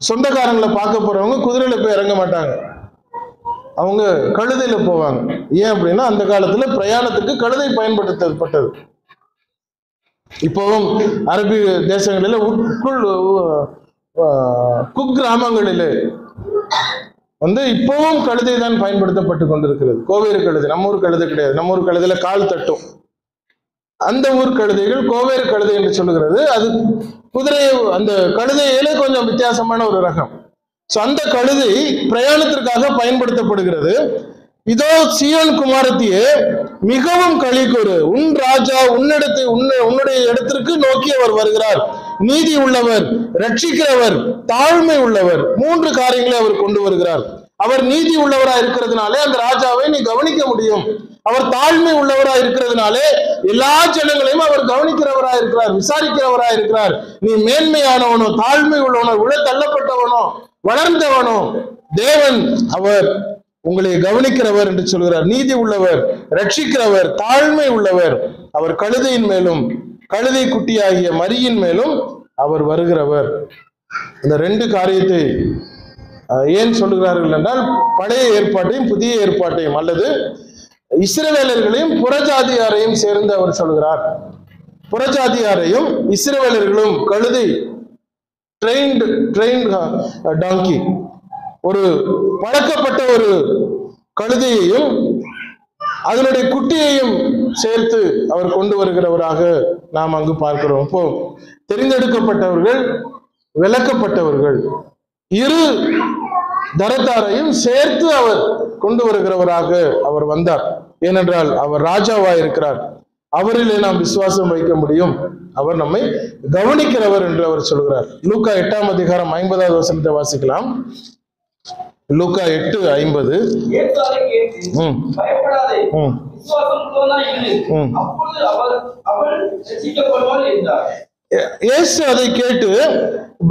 சொந்தக்காரங்களை பார்க்க போறவங்க குதிரையில போய் இறங்க மாட்டாங்க, அவங்க கழுதையில போவாங்க. ஏன் அப்படின்னா அந்த காலத்துல பிரயாணத்துக்கு கழுதை பயன்படுத்தப்பட்டது. இப்பவும் அரபி தேசங்களில குக்கிராமங்களிலே இப்பவும் கழுதை தான் பயன்படுத்தப்பட்டு கொண்டிருக்கிறது. கோவேறு கழுதை, நம்ம ஊர் கழுதை கிடையாது. நம்ம ஊர் கழுதையில கால் தட்டும். அந்த ஊர் கழுதைகள் கோவேறு கழுதை என்று சொல்லுகிறது. அது குதிரை, அந்த கழுதையிலே கொஞ்சம் வித்தியாசமான ஒரு ரகம். அந்த கழுதை பிரயாணத்திற்காக பயன்படுத்தப்படுகிறது. இதோ சீயோன் குமாரத்தியே மிகவும் களிகூறு, உன் ராஜா உன்னுடைய இடத்திற்கு நோக்கி அவர் வருகிறார். நீதி உள்ளவர், ரட்சிக்கிறவர், தாழ்மை உள்ளவர். 3 காரியங்களை அவர் கொண்டு வருகிறார். அவர் நீதி உள்ளவராய் இருக்கிறதுனாலே அந்த ராஜாவை நீ கவனிக்க முடியும். அவர் தாழ்மை உள்ளவராய் இருக்கிறதுனாலே எல்லா ஜனங்களையும் அவர் கவனிக்கிறவராய் இருக்கிறார், விசாரிக்கிறவராய் இருக்கிறார். நீ மேன்மையானவனோ, தாழ்மை உள்ளவனோ, உள்ள தள்ளப்பட்டவனோ, வளர்ந்தவனோ, தேவன் அவர் உங்களை கவனிக்கிறவர் என்று சொல்கிறார். நீதி உள்ளவர், ரட்சிக்கிறவர், தாழ்மை உள்ளவர். அவர் கழுதையின் மேலும் கழுதை குட்டியாகிய மரியின் மேலும் அவர் வருகிறவர். இந்த 2 காரியத்தை ஏன் சொல்லுகிறார்கள் என்றால், பழைய ஏற்பாட்டையும் புதிய ஏற்பாட்டையும் அல்லது இஸ்ரவேலர்களையும் புறஜாதியாரையும் சேர்ந்து அவர் சொல்கிறார். புறஜாதியாரையும் இஸ்ரவேலர்களும் கழுதை, ட்ரெயின்டு டாங்கி, ஒரு பழக்கப்பட்ட ஒரு கழுதையையும் அதனுடைய குட்டியையும் சேர்த்து அவர் கொண்டு வருகிறவராக நாம் அங்கு பார்க்கிறோம். இப்போ தெரிந்தெடுக்கப்பட்டவர்கள், விலக்கப்பட்டவர்கள், இரு தரத்தாரையும் சேர்த்து அவர் கொண்டு வருகிறவராக அவர் வந்தார். ஏனென்றால் அவர் ராஜாவாய் இருக்கிறார். அவரிலே நாம் விசுவாசம் வைக்க முடியும். அவர் நம்மை கவனிக்கிறவர் என்று அவர் சொல்கிறார். லூக்கா 8ஆம் அதிகாரம் 50வது வசனத்தை வாசிக்கலாம். லூக்கா 8:50. இயேசு அதை கேட்டு, ம். பயப்படாதே, ம். விசுவாசம் உள்ளவனாய் இரு. ம். அப்பொழுது அவள் ரட்சிக்கப்படுவாள் என்றார். இயேசு அதை கேட்டு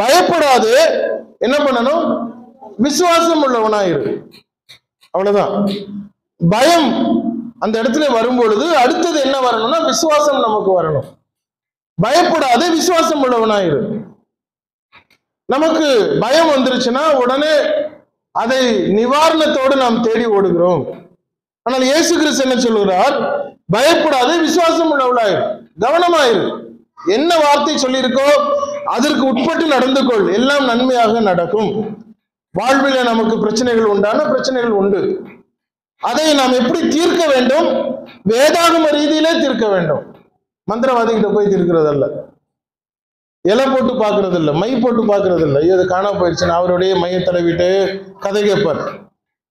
பயப்படாது, என்ன பண்ணணும்? விசுவாசம் உள்ளவனாயிரு. அவ்வளவுதான். பயம் அந்த இடத்துல வரும்பொழுது அடுத்தது என்ன வரணும்னா விசுவாசம் நமக்கு வரணும். பயப்படாது, விசுவாசம் உள்ளவனாயிரு. நமக்கு பயம் வந்துருச்சுன்னா உடனே அதை நிவாரணத்தோடு நாம் தேடி ஓடுகிறோம். ஆனால் இயேசு கிறிஸ்து என்ன சொல்கிறார்? பயப்படாது, விசுவாசம் உள்ளவளாயிரு, கவனமாயிரு. என்ன வார்த்தை சொல்லியிருக்கோ அதற்கு உட்பட்டு நடந்து கொள், எல்லாம் நன்மையாக நடக்கும். வாழ்வில நமக்கு பிரச்சனைகள் உண்டான பிரச்சனைகள் உண்டு. அதை நாம் எப்படி தீர்க்க வேண்டும்? வேதாகம ரீதியிலே தீர்க்க வேண்டும். மந்திரவாதிகிட்ட போய் தீர்க்கிறதல்ல, இலை போட்டு பார்க்கறது இல்லை, மை போட்டு பார்க்கறது இல்லை. இது காணாம போயிடுச்சுன்னா அவருடைய மையை தடவிட்டு கதை கேட்பார்.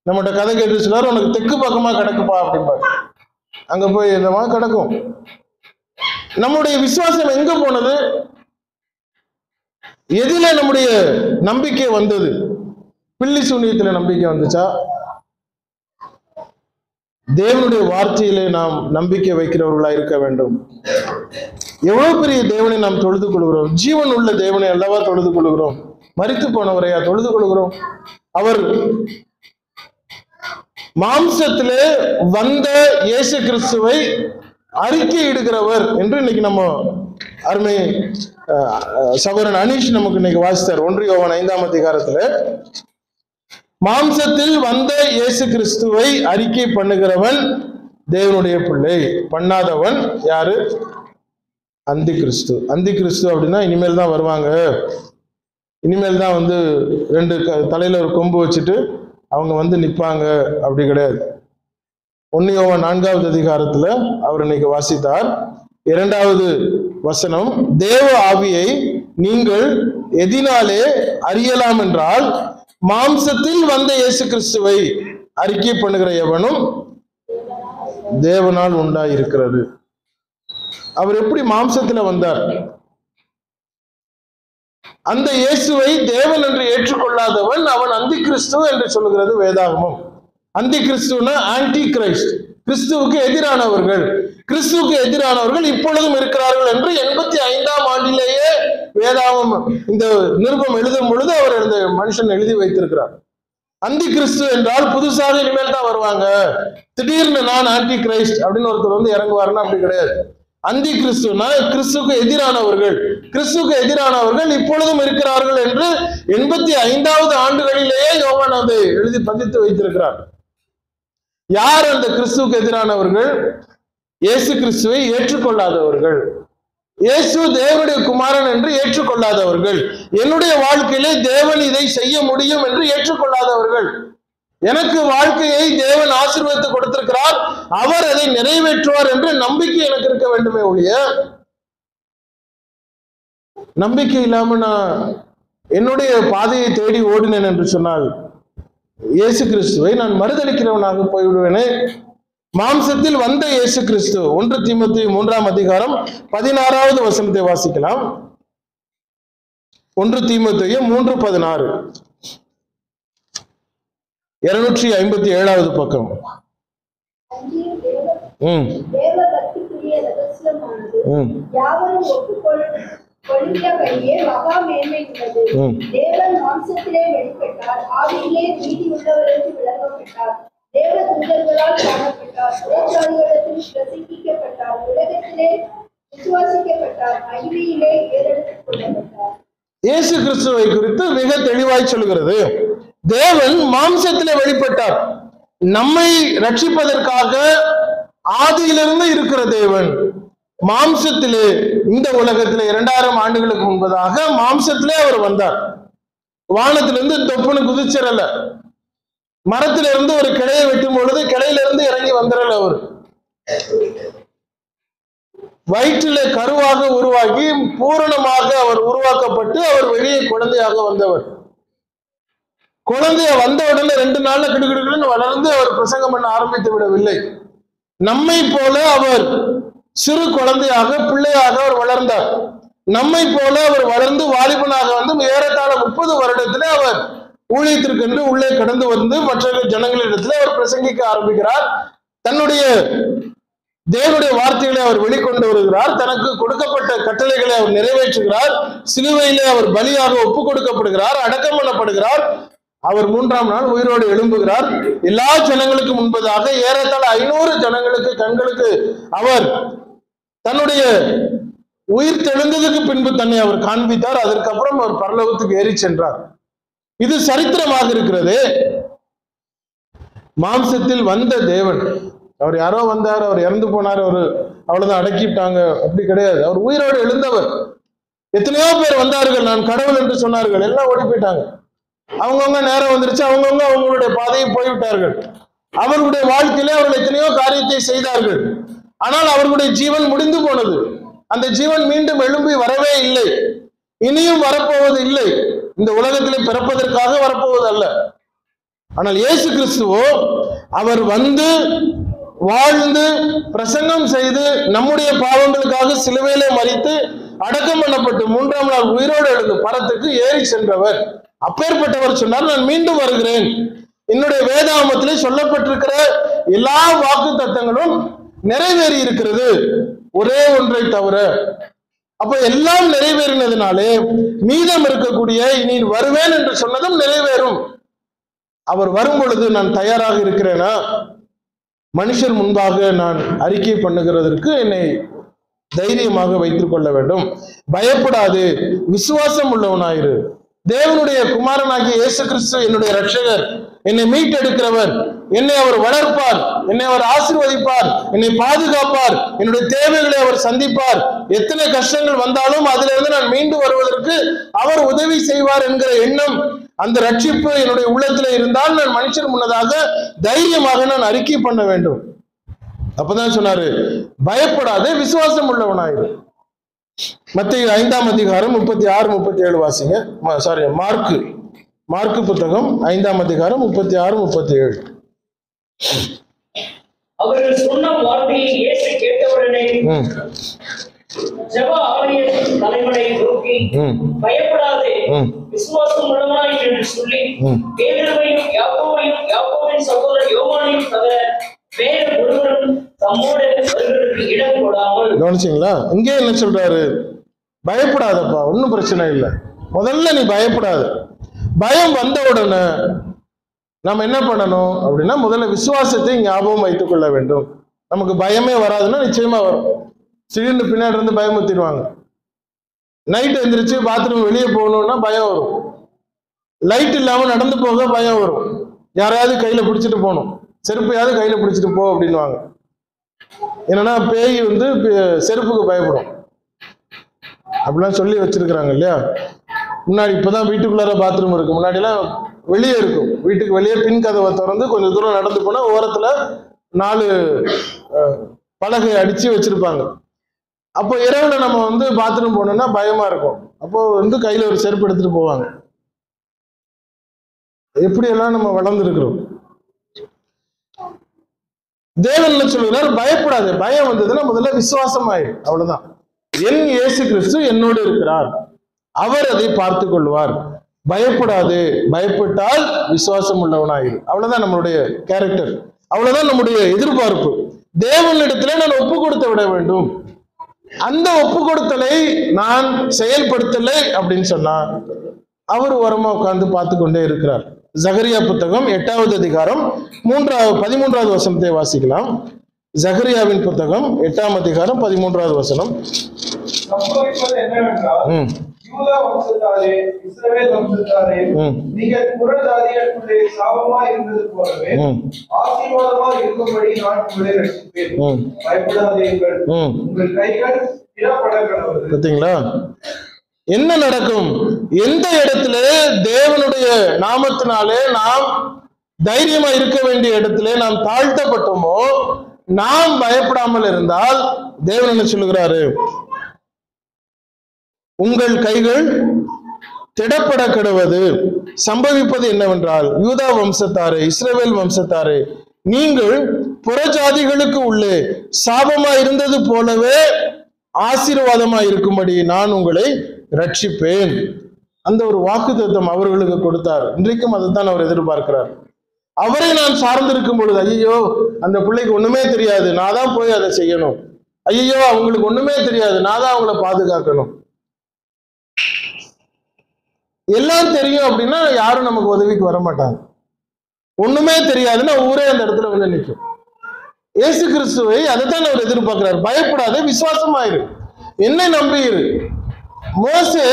நம்மகிட்ட கதை கேட்டு சொல்லார், உனக்கு தெற்கு பக்கமா கிடக்குப்பா அப்படிம்பார். அங்க போய் என்னமா கிடக்கும். நம்முடைய விசுவாசம் எங்க போனது? எதில நம்முடைய நம்பிக்கை வந்தது? பில்லி சூனியத்துல நம்பிக்கை வந்துச்சா? தேவனுடைய வார்த்தையிலே நாம் நம்பிக்கை வைக்கிறவர்களா இருக்க வேண்டும். எவ்வளவு பெரிய தேவனை நாம் தொழுது கொள்கிறோம். ஜீவன் உள்ள தேவனை அல்லவா தொழுது கொள்கிறோம். மரித்து போனவரையா தொழுது கொள்கிறோம். அவர் மாம்சத்திலே வந்த இயேசு கிறிஸ்துவை அறிக்கையிடுகிறவர் என்று இன்னைக்கு நம்ம அருமை சகோதரன் அனீஷ் நமக்கு இன்னைக்கு வாசித்தார். 1 யோவான் 5ஆம் அதிகாரத்துல மாம்சத்தில் வந்த இயேசு கிறிஸ்துவை அறிக்கை பண்ணுகிறவன் தேவனுடைய பிள்ளை, பண்ணாதவன் யாரு? அந்தி கிறிஸ்து. அந்தி கிறிஸ்து அப்படின்னா இனிமேல் தான் வருவாங்க. இனிமேல் தான் வந்து 2 தலையில ஒரு கொம்பு வச்சுட்டு அவங்க நிற்பாங்க, அப்படி கிடையாது. 1 யோவான் 4ஆவது அதிகாரத்துல அவர் இன்னைக்கு வாசித்தார். 2வது வசனம், தேவ ஆவியை நீங்கள் எதினாலே அறியலாம் என்றால் மாம்சத்தில் வந்த இயேசு கிறிஸ்துவை அறிக்கை பண்ணுகிற எவனும் தேவனால் உண்டாயிருக்கிறது. அவர் எப்படி மாம்சத்துல வந்தார்? அந்த இயேசுவை தேவன் என்று ஏற்றுக்கொள்ளாதவன் அவன் அந்தி கிறிஸ்து என்று சொல்லுகிறது வேதாகமம். அந்தி கிறிஸ்துனா ஆன்டி கிரைஸ்ட், கிறிஸ்துவுக்கு எதிரானவர்கள். கிறிஸ்துவுக்கு எதிரானவர்கள் இப்பொழுதும் இருக்கிறார்கள் என்று 85ஆம் ஆண்டிலேயே வேதாகமம் இந்த நிருபம் எழுதும் பொழுது அவர் இந்த மனுஷன் எழுதி வைத்திருக்கிறார். அந்தி கிறிஸ்து என்றால் புதுசாக இனிமேல் தான் வருவாங்க, திடீர்னு நான் ஆன்டி கிரைஸ்ட் அப்படின்னு ஒருத்தர் இறங்குவாருன்னா அப்படி கிடையாது. அந்தி கிறிஸ்துனா கிறிஸ்துவுக்கு எதிரானவர்கள். கிறிஸ்துவுக்கு எதிரானவர்கள் இப்பொழுதும் இருக்கிறார்கள் என்று 85ஆவது ஆண்டுகளிலேயே யோவான் அதை எழுதி பதித்து வைத்திருக்கிறார். யார் அந்த கிறிஸ்துவுக்கு எதிரானவர்கள்? இயேசு கிறிஸ்துவை ஏற்றுக்கொள்ளாதவர்கள், இயேசு தேவனுடைய குமாரன் என்று ஏற்றுக்கொள்ளாதவர்கள், என்னுடைய வாழ்க்கையிலே தேவன் இதை செய்ய முடியும் என்று ஏற்றுக்கொள்ளாதவர்கள். எனக்கு வாழ்க்கையை தேவன் ஆசீர்வாதத்தை கொடுத்திருக்கிறார், அவர் அதை நிறைவேற்றுவார் என்று நம்பிக்கை எனக்கு இருக்க வேண்டுமே ஒழிய, நம்பிக்கை இல்லாம நான் என்னுடைய பாதையை தேடி ஓடினேன் என்று சொன்னால் இயேசு கிறிஸ்துவை நான் மறுதளிக்கிறவனாக போய்விடுவேனே. மாம்சத்தில் வந்த இயேசு கிறிஸ்து. 1 தீமோத்தேயு 3ஆம் அதிகாரம் 16வது வசனத்தை வாசிக்கலாம். 1 தீமோத்தேயு 3:16, 257வது பக்கம். தேவபக்திக்குரிய ரகசியமானது யாவரும் ஒப்புக்கொள்கிறபடியே மகா மேன்மை உள்ளது. தேவன் மாம்சத்திலே வெளிப்பட்டார், ஆவியிலே நீதி உள்ளவருக்கு விளங்கப்பட்டார், தேவ தூதர்களால் காணப்பட்டார், புறஜாதிகளிடத்தில் பிரசங்கிக்கப்பட்டார், உலகத்திலே விசுவாசிக்கப்பட்டார், மகிமையிலே ஏறெடுத்துக் கொள்ளப்பட்டார். இயேசு கிறிஸ்துவை குறித்து மிக தெளிவாய் சொல்கிறது. தேவன் மாம்சத்திலே வெளிப்பட்டார். நம்மை ரட்சிப்பதற்காக ஆதியிலிருந்து இருக்கிற தேவன் மாம்சத்திலே இந்த உலகத்திலே 2000 ஆண்டுகளுக்கு முன்பதாக மாம்சத்திலே அவர் வந்தார். வானத்திலிருந்து தொப்புன்னு குதிச்சிடல, மரத்திலிருந்து ஒரு கிளையை வெட்டும் பொழுது கிளையிலிருந்து இறங்கி வந்துடல. அவர் வயிற்றிலே கருவாக உருவாகி பூரணமாக அவர் உருவாக்கப்பட்டு அவர் வெளியே குழந்தையாக வந்தவர். குழந்தைய வந்த உடனே 2 நாள்ல கிடுகிடுன்னு வளர்ந்து அவர் பிரசங்கம் பண்ண ஆரம்பித்து விடவில்லை. நம்மை போல அவர் சிறு குழந்தையாக பிள்ளையாக அவர் வளர்ந்தார். நம்மை போல அவர் வளர்ந்து வாலிபனாக வந்து ஏறத்தாழ 30 வருடத்திலே அவர் ஊழியத்திற்கென்று உள்ளே கடந்து வந்து மற்ற ஜனங்களிடத்தில் அவர் பிரசங்கிக்க ஆரம்பிக்கிறார். தன்னுடைய தேவனுடைய வார்த்தைகளை அவர் வெளிக்கொண்டு வருகிறார். தனக்கு கொடுக்கப்பட்ட கட்டளைகளை அவர் நிறைவேற்றுகிறார். சிலுவையிலே அவர் பலியாக ஒப்பு கொடுக்கப்படுகிறார், அடக்கம் பண்ணப்படுகிறார். அவர் 3ஆம் நாள் உயிரோடு எழும்புகிறார். எல்லா ஜனங்களுக்கு முன்பதாக ஏறத்தாழ 500 ஜனங்களுக்கு கண்களுக்கு அவர் தன்னுடைய உயிர் தெழுந்ததுக்கு பின்பு தன்னை அவர் காண்பித்தார். அதற்கப்புறம் அவர் பரலோகத்துக்கு ஏறி சென்றார். இது சரித்திரமாக இருக்கிறது. மாம்சத்தில் வந்த தேவன், அவர் யாரோ வந்தார், அவர் இறந்து போனார், அவர் அவ்வளவுதான் அடக்கிட்டாங்க, அப்படி கிடையாது. அவர் உயிரோடு எழுந்தவர். எத்தனையோ பேர் வந்தார்கள், நான் கடவுள் என்று சொன்னார்கள், எல்லாம் ஓடி போயிட்டாங்க. அவங்கவுங்க நேரம் வந்துருச்சு, அவங்கவுங்க அவங்களுடைய பாதையை போய்விட்டார்கள். அவர்களுடைய வாழ்க்கையிலே அவர்கள் எத்தனையோ காரியத்தை செய்தார்கள். ஆனால் அவர்களுடைய ஜீவன் முடிந்து போனது. அந்த ஜீவன் மீண்டும் எழும்பி வரவே இல்லை, இனியும் வரப்போவது இல்லை. இந்த உலகத்திலே பிறப்பதற்காக வரப்போவது அல்ல. ஆனால் இயேசு கிறிஸ்துவோ அவர் வந்து வாழ்ந்து பிரசங்கம் செய்து நம்முடைய பாவங்களுக்காக சிலுவையிலே மரித்து அடக்கம் பண்ணப்பட்டு 3ஆம் நாள் உயிரோடு எழுந்து பரத்துக்கு ஏறி சென்றவர். அப்பேற்பட்டவர் சொன்னார், நான் மீண்டும் வருகிறேன். என்னுடைய வேதாகமத்திலே சொல்லப்பட்டிருக்கிற எல்லா வாக்கு தத்தங்களும் நிறைவேறி இருக்கிறது, ஒரே ஒன்றை தவிர. அப்ப எல்லாம் நிறைவேறினதுனாலே மீதம் இருக்கக்கூடிய இனி வருவேன் என்று சொன்னதும் நிறைவேறும். அவர் வரும் பொழுது நான் தயாராக இருக்கிறேனா? மனுஷர் முன்பாக நான் அறிக்கை பண்ணுகிறதற்கு என்னை தைரியமாக வைத்துக் கொள்ள வேண்டும். பயப்படாது, விசுவாசம் உள்ளவனாயிரு. தேவனுடைய குமாரனாகிய இயேசு கிறிஸ்து என்னுடைய இரட்சகர், என்னை மீட்டெடுக்கிறவர். என்னை அவர் வளர்ப்பார், என்னை அவர் ஆசீர்வதிப்பார், என்னை பாதுகாப்பார், என்னுடைய தேவைகளை அவர் சந்திப்பார். எத்தனை கஷ்டங்கள் வந்தாலும் அதிலிருந்து நான் மீண்டு வருவதற்கு அவர் உதவி செய்வார் என்கிற எண்ணம், அந்த ரட்சிப்பு என்னுடைய உள்ளத்துல இருந்தால் நான் மனுஷர் முன்னதாக தைரியமாக நான் அறிக்கை பண்ண வேண்டும். அப்பதான் சொன்னாரு, பயப்படாதே, விசுவாசம் உள்ளவனாயிரு. மத்தேயு 5ஆம் அதிகாரம் 36, 37 வாசிங்க. சாரி, மார்க்கு புத்தகம் 5ஆம் அதிகாரம் 36, 37. அவர்கள் சொன்ன வார்த்தையை இயேசு கேட்டவுடனே ஜெப ஆலயத்தின் தலைவனை நோக்கி, பயப்படாதே, விசுவாசம் உள்ளவனாய் என்று சொல்லி பேதுருவையும் யாக்கோபையும் யாக்கோபின் சகோதரர் யோவானையும் தவிர வேறு ஒருவரும் தம்மோடு வருவதற்கு இடம் கொடாமல். கவனிச்சீங்களா? இங்கே என்ன சொல்றாரு? பயப்படாதப்பா, ஒன்னும் பிரச்சனை இல்லை. முதல்ல நீ பயப்படாத. பயம் வந்த உடனே நம்ம என்ன பண்ணணும் அப்படின்னா, முதல்ல விசுவாசத்தை ஞாபகம் வைத்துக் கொள்ள வேண்டும். நமக்கு பயமே வராதுன்னா நிச்சயமா வரும். திடீர்னு பின்னாடி இருந்து பயமுத்திடுவாங்க. நைட் எந்திரிச்சு பாத்ரூம் வெளியே போகணும்னா பயம் வரும். லைட் இல்லாம நடந்து போக பயம் வரும். யாரையாவது கையில பிடிச்சிட்டு போகணும், செருப்பையாவது கையில பிடிச்சிட்டு போ அப்படின்வாங்க. என்னன்னா பேய் வந்து செருப்புக்கு பயப்படும், அப்படிலாம் சொல்லி வச்சிருக்கிறாங்க இல்லையா? முன்னாடி இப்பதான் வீட்டுக்குள்ளார பாத்ரூம் இருக்கு, முன்னாடி எல்லாம் வெளியே இருக்கும். வீட்டுக்கு வெளியே பின் கதவை திறந்து கொஞ்சம் தூரம் நடந்து போனா ஓரத்துல 4 பலகை அடிச்சு வச்சிருப்பாங்க. அப்போ இரவுல நம்ம வந்து பாத்ரூம் போனோம்னா பயமா இருக்கும். அப்போ வந்து கையில ஒரு செருப்பு எடுத்துட்டு போவாங்க. எப்படியெல்லாம் நம்ம வளர்ந்துருக்கிறோம். தேவன் என்ன சொல்லுகிறார்? பயப்படாது. பயம் வந்ததுன்னா முதல்ல விசுவாசம் ஆயிடும், அவ்வளவுதான். என் இயேசு கிறிஸ்து என்னோடு இருக்கிறார், அவர் அதை பார்த்து கொள்வார். பயப்படாது, பயப்பட்டால் விசுவாசம் உள்ளவனாயிரு. அவ்வளவுதான் நம்மளுடைய கேரக்டர், அவ்வளவுதான் நம்முடைய எதிர்பார்ப்பு. தேவனிடத்திலே நான் ஒப்பு கொடுத்து விட வேண்டும். அந்த ஒப்பு கொடுத்தலை நான் செயல்படுத்தலை அப்படின்னு சொன்னா அவர் ஓரமா உட்கார்ந்து பார்த்து கொண்டே இருக்கிறார். ஜகரியா புத்தகம் 8ஆவது அதிகாரம் 13வது வசனத்தை வாசிக்கலாம். ஜகரியாவின் புத்தகம் 8ஆம் அதிகாரம் 13வது வசனம். சம்பவிப்பது என்னவென்றால், யூதா வம்சத்தாரே, இஸ்ரவேல் வம்சத்தாரே, நீங்கள் புறஜாதிகளுக்குள்ளே சாபமாய் இருந்தது போலவே ஆசீர்வாதமாய் இருக்கும்படி நான் உங்களை ரட்சிப்பேன். பயப்படாதீர்கள், உங்கள் கைகள் திடப்பட கடவுள். பார்த்தீங்களா என்ன நடக்கும்? எந்த இடத்துல தேவனுடைய நாமத்தினாலே நாம் தைரியமா இருக்க வேண்டிய இடத்துல நாம் தாழ்த்தப்பட்டோமோ, நாம் பயப்படாமல் இருந்தால் தேவன் என்ன சொல்லுகிறாரு? உங்கள் கைகள் திடப்பட கடவது. சம்பவிப்பது என்னவென்றால், யூதா வம்சத்தாரே, இஸ்ரவேல் வம்சத்தாரே, நீங்கள் புறஜாதிகளுக்கு உள்ளே சாபமா இருந்தது போலவே ஆசீர்வாதமா இருக்கும்படி நான் உங்களை ரட்சிப்பேன். அந்த ஒரு வாக்குத்தத்தம் அவர்களுக்கு கொடுத்தார். இன்றைக்கும் அதைத்தான் அவர் எதிர்பார்க்கிறார். அவரை நான் சார்ந்திருக்கும் பொழுது, ஐயோ அந்த பிள்ளைக்கு ஒண்ணுமே தெரியாது, நான் தான் போய் அதை செய்யணும். ஐயோ அவங்களுக்கு ஒண்ணுமே தெரியாது, நான் தான் அவங்கள பாதுகாக்கணும். எல்லாம் தெரியும் அப்படின்னா யாரும் நமக்கு உதவிக்கு வர மாட்டாங்க. ஒண்ணுமே தெரியாதுன்னா ஊரே அந்த இடத்துல வந்து நிற்கும். இயேசு கிறிஸ்துவை அதைத்தான் அவர் எதிர்பார்க்கிறார். பயப்படாத, விசுவாசமாயிரு, என்னை நம்பியிரு. மோசே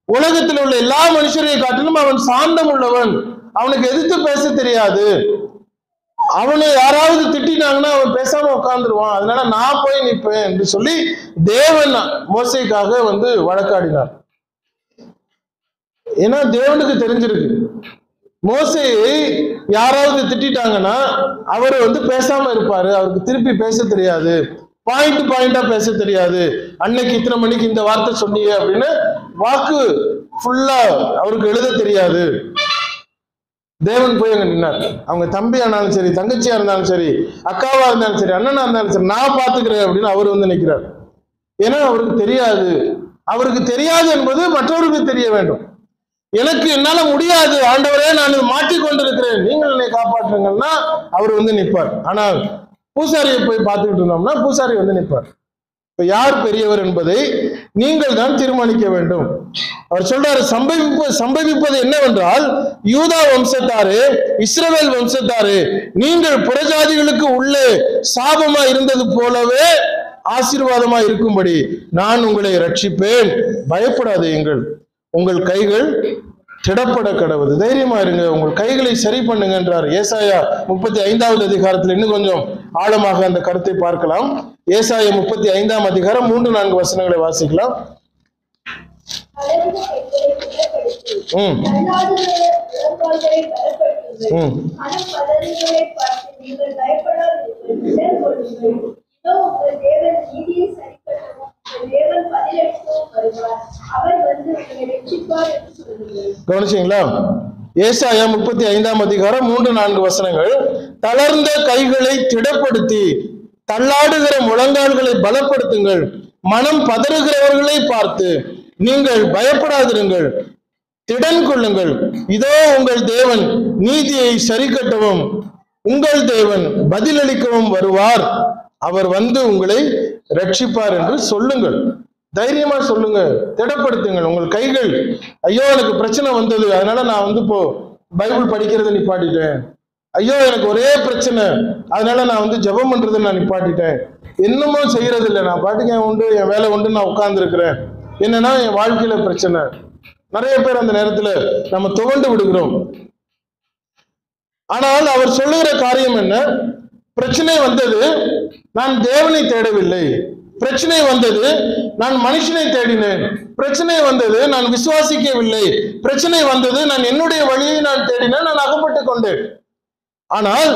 உலகத்தில் உள்ள எல்லா மனுஷரையும் காட்டிலும் அவன் சாந்தம் உள்ளவன், அவனுக்கு எதிர்த்து பேச தெரியாது. அவனை யாராவது திட்டினாங்கன்னா அவன் பேசாம உட்கார்ந்துருவான், அதனால நான் போய் நிற்பேன் என்று சொல்லி தேவன் மோசேக்காக வந்து வழக்காடினார். ஏன்னா தேவனுக்கு தெரிஞ்சிருக்கு, மோசேயை யாராவது திட்டாங்கன்னா அவர் வந்து பேசாம இருப்பாரு, அவருக்கு திருப்பி பேச தெரியாது, பாயிண்டா பேச தெரியாது. அன்னைக்கு இத்தனை மணிக்கு இந்த வார்த்தை சொன்னீங்க அப்படின்னு வாக்கு ஃபுல்லா அவருக்கு எழுத தெரியாது. தேவன் போய் அங்க நின்னார். அவங்க தம்பியா இருந்தாலும் சரி, தங்கச்சியா இருந்தாலும் சரி, அக்காவா இருந்தாலும் சரி, அண்ணனா இருந்தாலும் சரி, நான் பாத்துக்கிறேன் அப்படின்னு அவர் வந்து நிற்கிறார். ஏன்னா அவருக்கு தெரியாது. அவருக்கு தெரியாது என்பது மற்றவருக்கு தெரிய வேண்டும். எனக்கு என்னால முடியாது ஆண்டவரே, நான் மாட்டிக்கொண்டிருக்கிறேன், நீங்கள் என்னை காப்பாற்றுங்கன்னா அவர் வந்து நிற்பார். ஆனால் பூசாரியை போய் பார்த்துக்கிட்டு இருந்தோம்னா பூசாரி வந்து நிற்பார். இப்ப யார் பெரியவர் என்பதை நீங்கள் தான் தீர்மானிக்க வேண்டும். அவர் சொல்றாரு, சம்பவிப்பது என்னவென்றால், யூதா வம்சத்தாரு, இஸ்ரவேல் வம்சத்தாரு, நீங்கள் புறஜாதிகளுக்கு உள்ளே சாபமா இருந்தது போலவே ஆசீர்வாதமா இருக்கும்படி நான் உங்களை ரட்சிப்பேன், பயப்படாதீங்கள், உங்கள் கைகள் திடப்பட கடவுது, தைரியமா இருங்க, உங்கள் கைகளை சரி பண்ணுங்க என்றார். ஏசாயா 35வது அதிகாரத்தில் இன்னும் கொஞ்சம் ஆழமாக அந்த கருத்தை பார்க்கலாம். ஏசாயா 35ஆம் அதிகாரம் 3-4 வசனங்களை வாசிக்கலாம். கவனிச்சீங்களா? ஏசாயா 35ஆம் அதிகாரம் 3-4 வசனங்கள். தளர்ந்த கைகளை திடப்படுத்தி தள்ளாடுகிற முழங்கால்களை பலப்படுத்துங்கள், மனம் பதறுகிறவர்களை பார்த்து நீங்கள் பயப்படாதிருங்கள், திடன் கொள்ளுங்கள், இதோ உங்கள் தேவன் நீதியை சரி கட்டவும் உங்கள் தேவன் பதிலளிக்கவும் வருவார், அவர் வந்து உங்களை ரட்சிப்பார் என்று சொல்லுங்கள். தைரியமா சொல்லுங்க, திடப்படுத்துங்கள் உங்கள் கைகள். ஐயோ எனக்கு பிரச்சனை வந்தது, அதனால நான் வந்து இப்போ பைபிள் படிக்கிறத நிப்பாட்டிட்டேன். ஐயோ எனக்கு ஒரே பிரச்சனை, அதனால நான் வந்து ஜெபம் பண்றதை நான் நிப்பாட்டிட்டேன். என்னமோ செய்யறது இல்லை, நான் பாட்டுக்கு உண்டு, என் வேலை உண்டு, நான் உட்கார்ந்து இருக்கிறேன். என்னன்னா என் வாழ்க்கையில பிரச்சனை. நிறைய பேர் அந்த நேரத்துல நம்ம துவண்டு விடுகிறோம். ஆனால் அவர் சொல்லுகிற காரியம் என்ன? பிரச்சனை வந்தது, நான் தேவனை தேடவில்லை. பிரச்சனை வந்தது, நான் மனுஷனை தேடினேன். பிரச்சனை வந்தது, நான் விசுவாசிக்கவில்லை. பிரச்சனை வந்தது, நான் என்னுடைய வழியை நான் தேடினேன், நான் அகப்பட்டு கொண்டேன். ஆனால்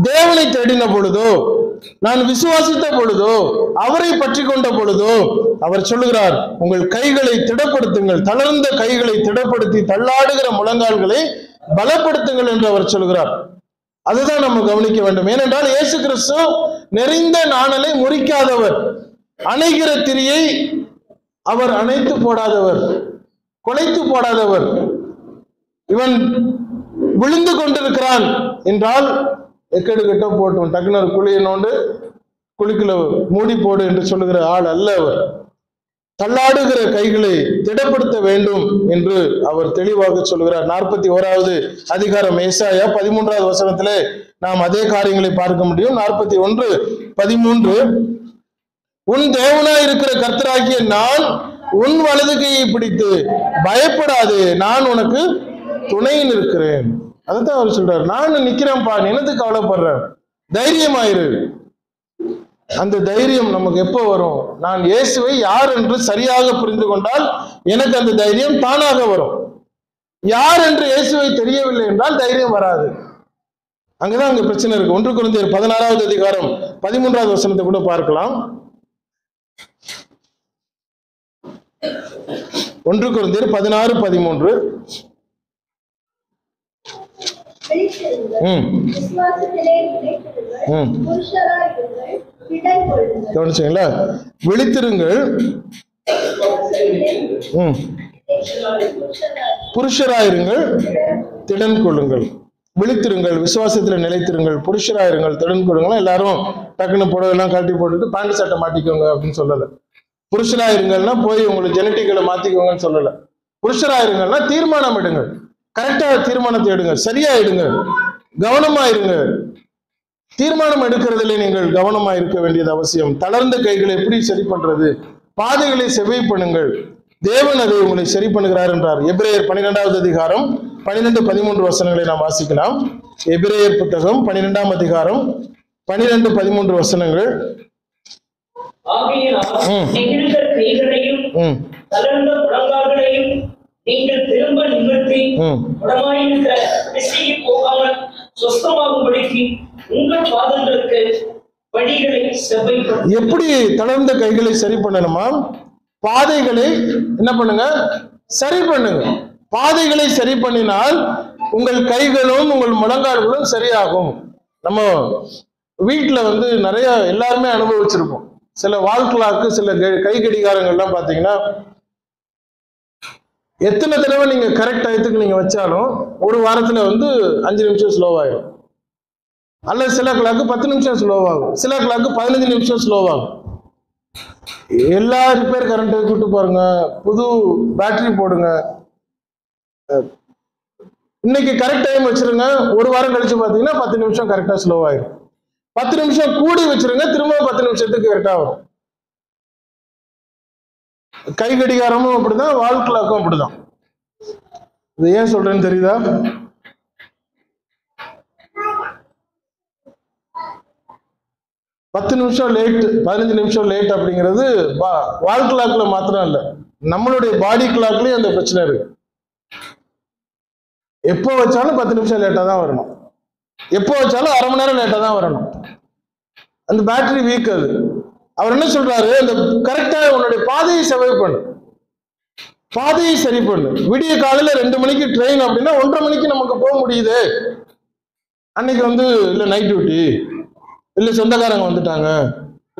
தேவனை தேடின பொழுதோ, நான் விசுவாசித்த பொழுதோ, அவரை பற்றி கொண்ட பொழுதோ அவர் சொல்லுகிறார், உங்கள் கைகளை திடப்படுத்துங்கள், தளர்ந்த கைகளை திடப்படுத்தி தள்ளாடுகிற முழங்கால்களை பலப்படுத்துங்கள் என்று அவர் சொல்கிறார். அதுதான் நம்ம கவனிக்க வேண்டும். ஏனென்றால் இயேசு கிறிஸ்து நெறிந்த நாணலை முறிக்காதவர், அணைகிற திரியை அவர் அணைத்து போடாதவர், கொலைத்து போடாதவர். இவன் விழுந்து கொண்டிருக்கிறான் என்றால் எக்கடு கட்ட போட்டும் டக்குனர் குழியை நோண்டு குழிக்குள்ள மூடி போடு என்று சொல்லுகிற ஆள் அல்ல அவர். தள்ளாடுகிற கைகளை திடப்படுத்த வேண்டும் என்று அவர் தெளிவாக சொல்கிறார். 41வது அதிகாரம் ஏசாயா 13வது வசனத்திலே நாம் அதே காரியங்களை பார்க்க முடியும். 41:13, உன் தேவனாய் இருக்கிற கர்த்தராகிய நான் உன் வலது கையை பிடித்து பயப்படாது, நான் உனக்கு துணை நிற்கிறேன். அதுதான் அவர் சொல்றார். நான் நிக்கிறேன்ப்பா, நினைத்து கவலைப்படுறேன், தைரியமாயிரு. அந்த தைரியம் நமக்கு எப்போ வரும்? நான் இயேசுவை யார் என்று சரியாக புரிந்து கொண்டால் எனக்கு அந்த தைரியம் தானாக வரும். யார் என்று இயேசுவை தெரியவில்லை என்றால் தைரியம் வராது. அங்கதான் அங்க பிரச்சனை இருக்கு. 1 கொரிந்தியர் 16வது அதிகாரம் 13வது வசனத்தை கூட பார்க்கலாம். 1 கொரிந்தியர் 16:13. கவனிச்சீங்களா? விழித்திருங்கள், புருஷராயிருங்கள், திடன் கொள்ளுங்கள், விழித்திருங்கள், விசுவாசத்துல நிலைத்திருங்கள், புருஷராயிருங்கள், திடன் கொள்ளுங்கள். எல்லாரும் டக்குன்னு புடவைலாம் கழட்டி போட்டுட்டு பேண்ட் சட்டை மாட்டிக்கோங்க அப்படின்னு சொல்லல. புருஷராயிருங்கள்னா போய் உங்களுக்கு ஜெனட்டிக்களை மாத்திக்கோங்கன்னு சொல்லல. புருஷராயிருங்கன்னா தீர்மானம் எடுங்க, கரெக்டா தீர்மானத்தை எடுங்க, சரியா எடுங்க, கவனமா இருங்க. தீர்மானம் எடுக்கிறதுல நீங்கள் கவனமா இருக்க வேண்டியது அவசியம். தளர்ந்த கைகளை எப்படி சரி பண்றது? பாதைகளை செவ்வை பண்ணுங்கள், தேவன் அதை உங்களை சரி பண்ணுகிறார் என்றார். எபிரேயர் 12வது அதிகாரம் 12-13 வசனங்களை நாம் வாசிக்கலாம். எபிரேயர் புத்தகம் 12ஆம் அதிகாரம் 12-13 வசனங்கள். நெகிழ்ந்த கைகளையும் தளர்ந்த முழங்கால்களையும் நீங்கள் திரும்ப நிமிர்த்தி உடமாயிருக்கிற திசைக்கு போகாமல் சொஸ்தமாகும்படிக்கு உங்கள் பாதங்களுக்கு வழிகளை செவ்வைப்படுத்துங்கள். எப்படி தளர்ந்த கைகளை சரி பண்ணணுமா? பாதைகளை என்ன பண்ணுங்க? சரி பண்ணுங்க. பாதைகளை சரி பண்ணினால் உங்கள் கைகளும் உங்கள் முழங்கால்களும் சரியாகும். நம்ம வீட்டுல நிறைய எல்லாருமே அனுபவிச்சிருப்போம். சில வால் கிளாக்கு, சில கை கடிகாரங்கள்லாம் பாத்தீங்கன்னா எத்தனை தடவை நீங்க கரெக்ட் டயத்துக்கு நீங்க வச்சாலும் ஒரு வாரத்துல 5 நிமிஷம் ஸ்லோவாயிடும். அல்லது சில கிளாக்கு 10 நிமிஷம் ஸ்லோவாகும், சில கிளாக்கு 15 நிமிஷம் ஸ்லோவாகும். எல்லா ரிப்பேர் கரண்ட்டை கூட்டு பாருங்க, புது பேட்டரி போடுங்க. இன்னைக்கு கரெக்ட் டைம் வச்சிருங்க, ஒரு வாரம் கழிச்சு பாத்தீங்கன்னா 10 நிமிஷம் கரெக்டா ஸ்லோவாயிடும். 10 நிமிஷம் கூடி வச்சிருங்க, திரும்ப 10 நிமிஷத்துக்கு கரெக்டா வரும். கை கடிகாரமும் அப்படிதான், வால் கிளாக்கும் அப்படிதான். இது ஏன் சொல்றேன்னு தெரியுதா? பத்து நிமிஷம் லேட், 15 நிமிஷம் லேட் அப்படிங்கிறது வால் கிளாக்ல மாத்திரம் இல்ல, நம்மளுடைய பாடி கிளாக்லயும் அந்த பிரச்சனை இருக்கு. எப்போ வச்சாலும் 10 நிமிஷம் லேட்டா தான் வரணும், எப்போ வச்சாலும் அரை மணி நேரம் லேட்டா தான் வரணும். அந்த பேட்டரி வீக். அது அவர் என்ன சொல்றாரு? அந்த கரெக்டா உன்னுடைய பாதையை செவ்வை பண்ணு, பாதையை சரி பண்ணு. விடிய காலையில 2 மணிக்கு ட்ரெயின் அப்படின்னா 1:30 மணிக்கு நமக்கு போக முடியுது. அன்னைக்கு இல்ல நைட் டியூட்டி, இல்ல சொந்தக்காரங்க வந்துட்டாங்க,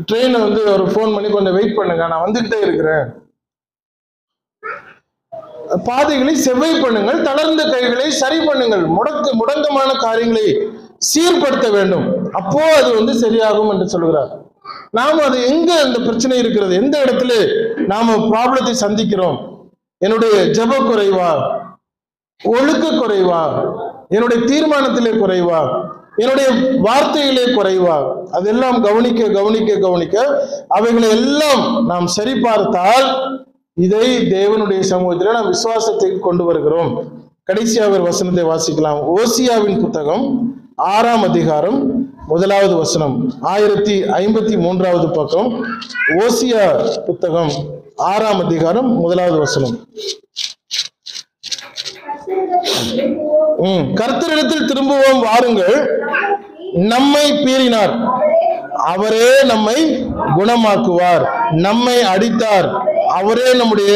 ட்ரெயினை ஒரு ஃபோன் பண்ணி கொஞ்சம் வெயிட் பண்ணுங்க, நான் வந்துகிட்டே இருக்கிறேன். பாதைகளை செவ்வை பண்ணுங்கள், தளர்ந்த கைகளை சரி பண்ணுங்கள், முடங்கமான காரியங்களை சீர்படுத்த வேண்டும், அப்போ அது சரியாகும் என்று சொல்கிறார். நாம் அது எங்க இந்த பிரச்சனை இருக்கிறது, எந்த இடத்துல நாம ப்ராப்ளத்தை சந்திக்கிறோம்? என்னுடைய ஜெப குறைவா, ஒழுக்க குறைவா, என்னுடைய தீர்மானத்திலே குறைவா, என்னுடைய வார்த்தையிலே குறைவா? அதெல்லாம் கவனிக்க கவனிக்க கவனிக்க அவைகளை எல்லாம் நாம் சரி பார்த்தால் இதை தேவனுடைய சமூகத்தில் நாம் விசுவாசத்தை கொண்டு வருகிறோம். கடைசியாக ஒரு வசனத்தை வாசிக்கலாம். ஓசியாவின் புத்தகம் 6ஆம் அதிகாரம் 1வது வசனம், 1053வது பக்கம். ஓசியா புத்தகம் 6ஆம் அதிகாரம் 1வது வசனம். கர்த்தரிடத்தில் திரும்புவோம் வாருங்கள், நம்மை பீறினார், அவரே நம்மை குணமாக்குவார், நம்மை அடித்தார், அவரே நம்முடைய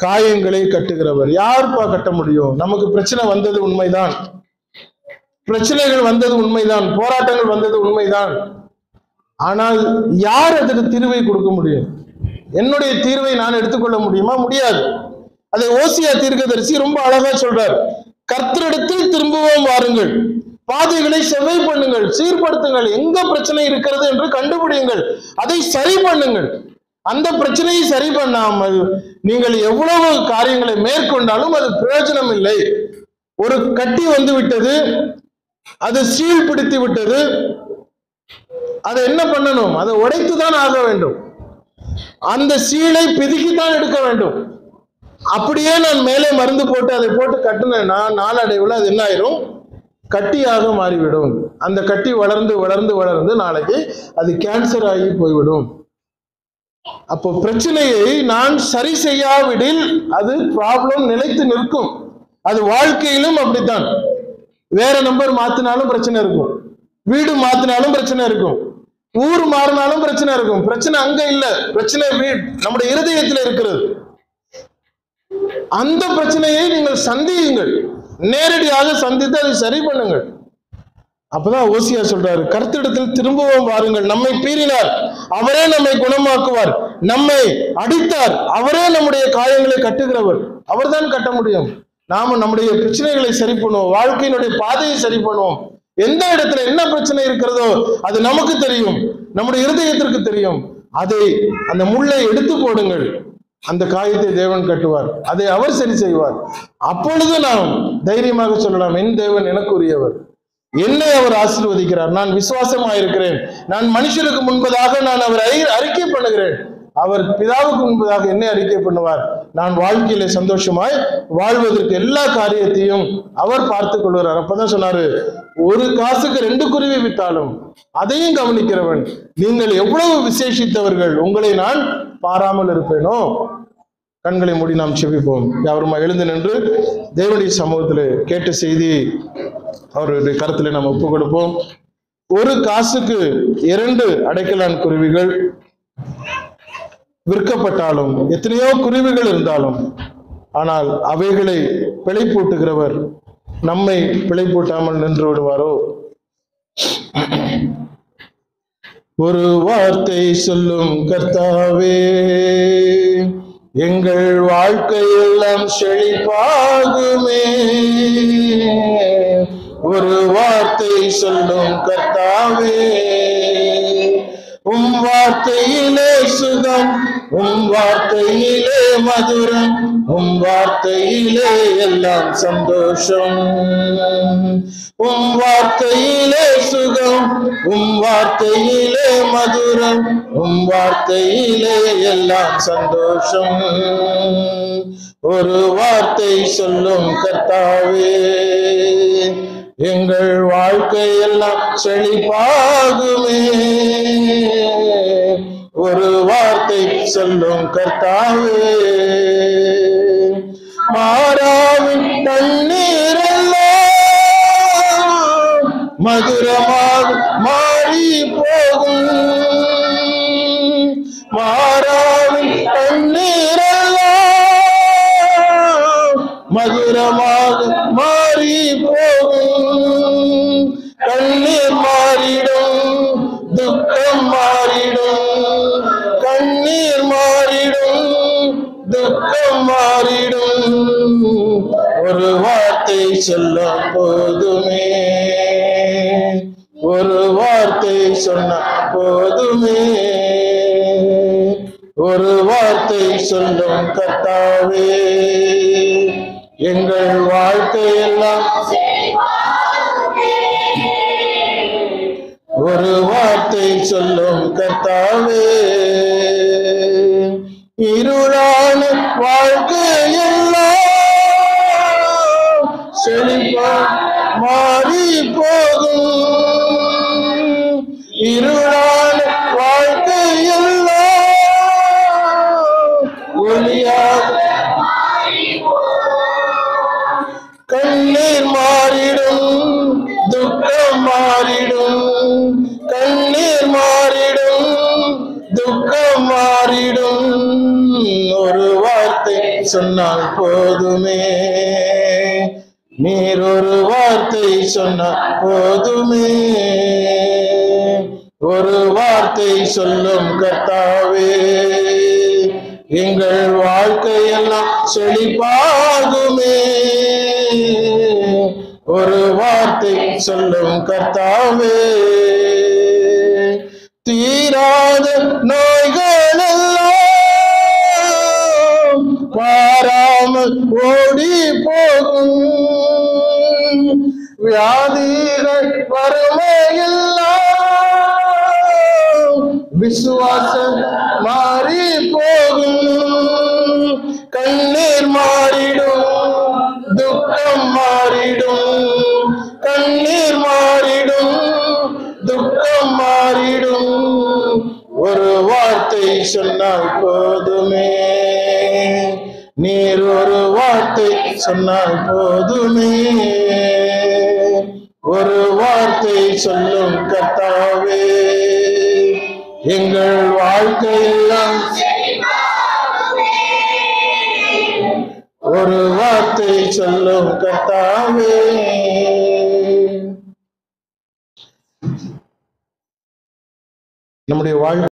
காயங்களை கட்டுகிறவர். யாருப்பா கட்ட முடியும்? நமக்கு பிரச்சனை வந்தது உண்மைதான், பிரச்சனைகள் வந்தது உண்மைதான், போராட்டங்கள் வந்தது உண்மைதான். ஆனால் யார் அதற்கு தீர்வை கொடுக்க முடியும்? என்னுடைய தீர்வை நான் எடுத்துக்கொள்ள முடியுமா? முடியாது. அதை ஓசியா தீர்க்கதரிசி ரொம்ப அழகா சொல்றார். கர்த்தரிடத்தில் திரும்புவோம் வாருங்கள், பாதைகளை செவ்வை பண்ணுங்கள், சீர்படுத்துங்கள், எங்க பிரச்சனை இருக்கிறது என்று கண்டுபிடியுங்கள், அதை சரி பண்ணுங்கள். அந்த பிரச்சனையை சரி பண்ணாமல் நீங்கள் எவ்வளவு காரியங்களை மேற்கொண்டாலும் அது பிரயோஜனம் இல்லை. ஒரு கட்டி வந்து விட்டது, அது சீல் பிடித்து விட்டது, அதை என்ன பண்ணணும்? அதை உடைத்துதான் ஆக வேண்டும். அந்த சீலை பிதுக்கித்தான் எடுக்க வேண்டும். அப்படியே நான் மேலே மருந்து போட்டு அதை போட்டு கட்டினேன்னா நாளடைவில் அது என்ன ஆயிரும்? கட்டியாக மாறிவிடும். அந்த கட்டி வளர்ந்து வளர்ந்து வளர்ந்து நாளைக்கு அது கேன்சர் ஆகி போய்விடும். அப்போ பிரச்சனையை நான் சரி செய்யாவிடில் அது ப்ராப்ளம் நிலைத்து நிற்கும். அது வாழ்க்கையிலும் அப்படித்தான். வேற நம்பர் மாத்தினாலும் பிரச்சனை இருக்கும், வீடு மாத்தினாலும் பிரச்சனை இருக்கும், ஊர் மாறினாலும் பிரச்சனை இருக்கும். பிரச்சனை அங்க இல்ல, பிரச்சனை நம்முடைய இருதயத்தில் இருக்கிறது. அந்த பிரச்சனையை நீங்கள் சந்தியுங்கள், நேரடியாக சந்தித்து அதை சரி பண்ணுங்கள். அப்பதான் ஓசியா சொல்றாரு, கர்த்தரிடத்தில் திரும்பவும் வாருங்கள். நம்மை பீறினார், அவரே நம்மை குணமாக்குவார். நம்மை அடித்தார், அவரே நம்முடைய காயங்களை கட்டுகிறவர். அவர்தான் கட்ட முடியும். நாம நம்முடைய பிரச்சனைகளை சரி பண்ணுவோம், வாழ்க்கையினுடைய பாதையை சரி பண்ணுவோம். எந்த இடத்துல என்ன பிரச்சனை இருக்கிறதோ அது நமக்கு தெரியும், நம்முடைய இருதயத்திற்கு தெரியும். அதை அந்த முள்ளை எடுத்து போடுங்கள், அந்த காயத்தை தேவன் கட்டுவார், அதை அவர் சரி செய்வார். அப்பொழுது நாம் தைரியமாக சொல்லலாம், என் தேவன் எனக்கு உரியவர், என்னை அவர் ஆசீர்வதிக்கிறார், நான் விசுவாசமாயிருக்கிறேன், நான் மனுஷருக்கு முன்பதாக நான் அவர் அறிக்கை பண்ணுகிறேன், அவர் பிதாவுக்கு முன்பதாக என்னை அறிக்கை பண்ணுவார். நான் வாழ்க்கையில சந்தோஷமாய் வாழ்வதற்கு எல்லா காரியத்தையும் அவர் பார்த்துக் கொள்கிறார். அப்பதான் சொன்னாரு, ஒரு காசுக்கு 2 குருவி வித்தாலும் அதையும் கவனிக்கிறவன், நீங்கள் எவ்வளவு விசேஷித்தவர்கள், உங்களை நான் பாராமல் இருப்பேனோ. கண்களை மூடி நாம் செபிப்போம். யாவருமா எழுந்து நின்று தேவனுடைய சமூகத்தில் கேட்ட செய்தி அவருடைய கருத்துல நாம் ஒப்பு கொடுப்போம். ஒரு காசுக்கு 2 அடைக்கலான் குருவிகள் விற்கப்பட்டாலும், எத்தனையோ குருவிகள் இருந்தாலும், ஆனால் அவைகளை பிழைப்பூட்டுகிறவர் நம்மை பிழைப்பூட்டாமல் நின்று விடுவாரோ? ஒரு வார்த்தை சொல்லும் கர்த்தாவே, எங்கள் வாழ்க்கையெல்லாம் செழிப்பாகுமே. ஒரு வார்த்தை சொல்லும் கர்த்தாவே, உம் வார்த்தையிலே சுகம், உம் வார்த்தையிலே மதுரம், உம் வார்த்தையிலே எல்லாம் சந்தோஷம். உம் வார்த்தையிலே சுகம், உம் வார்த்தையிலே மதுரம், உம் வார்த்தையிலே எல்லாம் சந்தோஷம். ஒரு வார்த்தை சொல்லும் கர்த்தாவே, எங்கள் வாழ்க்கையெல்லாம் செழிப்பாகுமே. ஒரு வார்த்தை சொல்லும் கர்த்தாவே, மாறாவின் தண்ணீரெல்லாம் மதுரமாக மாறி போகும். மாறாவின் தண்ணீரெல்லாம் மதுரமாக மாறி போகும். கண்ணீர் மாறிடும், துக்கம் மாறிடும். கண்ணீர் மாறிடும், துக்கம் மாறிடும். ஒரு வார்த்தை சொல்ல போதுமே, ஒரு வார்த்தை சொன்ன போதுமே. ஒரு வார்த்தை சொல்லும் கர்த்தாவே, எங்கள் வாழ்க்கையெல்லாம் ஒரு வார்த்தை சொல்லும் கர்த்தாவே. இருளான வாழ்க்கையெல்லாம் செழிப்பா மாறி போகும். இருளான வாழ்க்கையெல்லாம் ஒளியாக கண்ணீர் மாறிடும், துக்கம் மாறிடும். கண்ணீர் மாறிடும், துக்கம் மாறிடும். ஒரு வார்த்தை சொன்னால் போதுமே, நீர் ஒரு வார்த்தை சொன்னால் போதுமே. ஒரு வார்த்தை சொல்லும் கர்த்தாவே, எங்கள் வாழ்க்கையெல்லாம் செழிப்பாகுமே. ஒரு வார்த்தை சொல்லும் கர்த்தாவே, தீராத நோய்கள் எல்லாம் பாராமல் ஓடி போகும். வியாதிகள் வறுமையெல்லாம் விசுவாசம் மாறி போகும். கண்ணீர் மாறிடும், துக்கம் மாறிடும். கண்ணீர் மாறிடும், துக்கம் மாறிடும். ஒரு வார்த்தை சொன்னால் போதுமே, நீர் ஒரு வார்த்தை சொன்னால் போதுமே. ஒரு வார்த்தை சொல்லும் கர்த்தாவே, எங்கள் வாழ்க்கையெல்லாம் ஒரு வார்த்தை சொல்லும் கர்த்தாவே. நம்முடைய வாழ்க்கை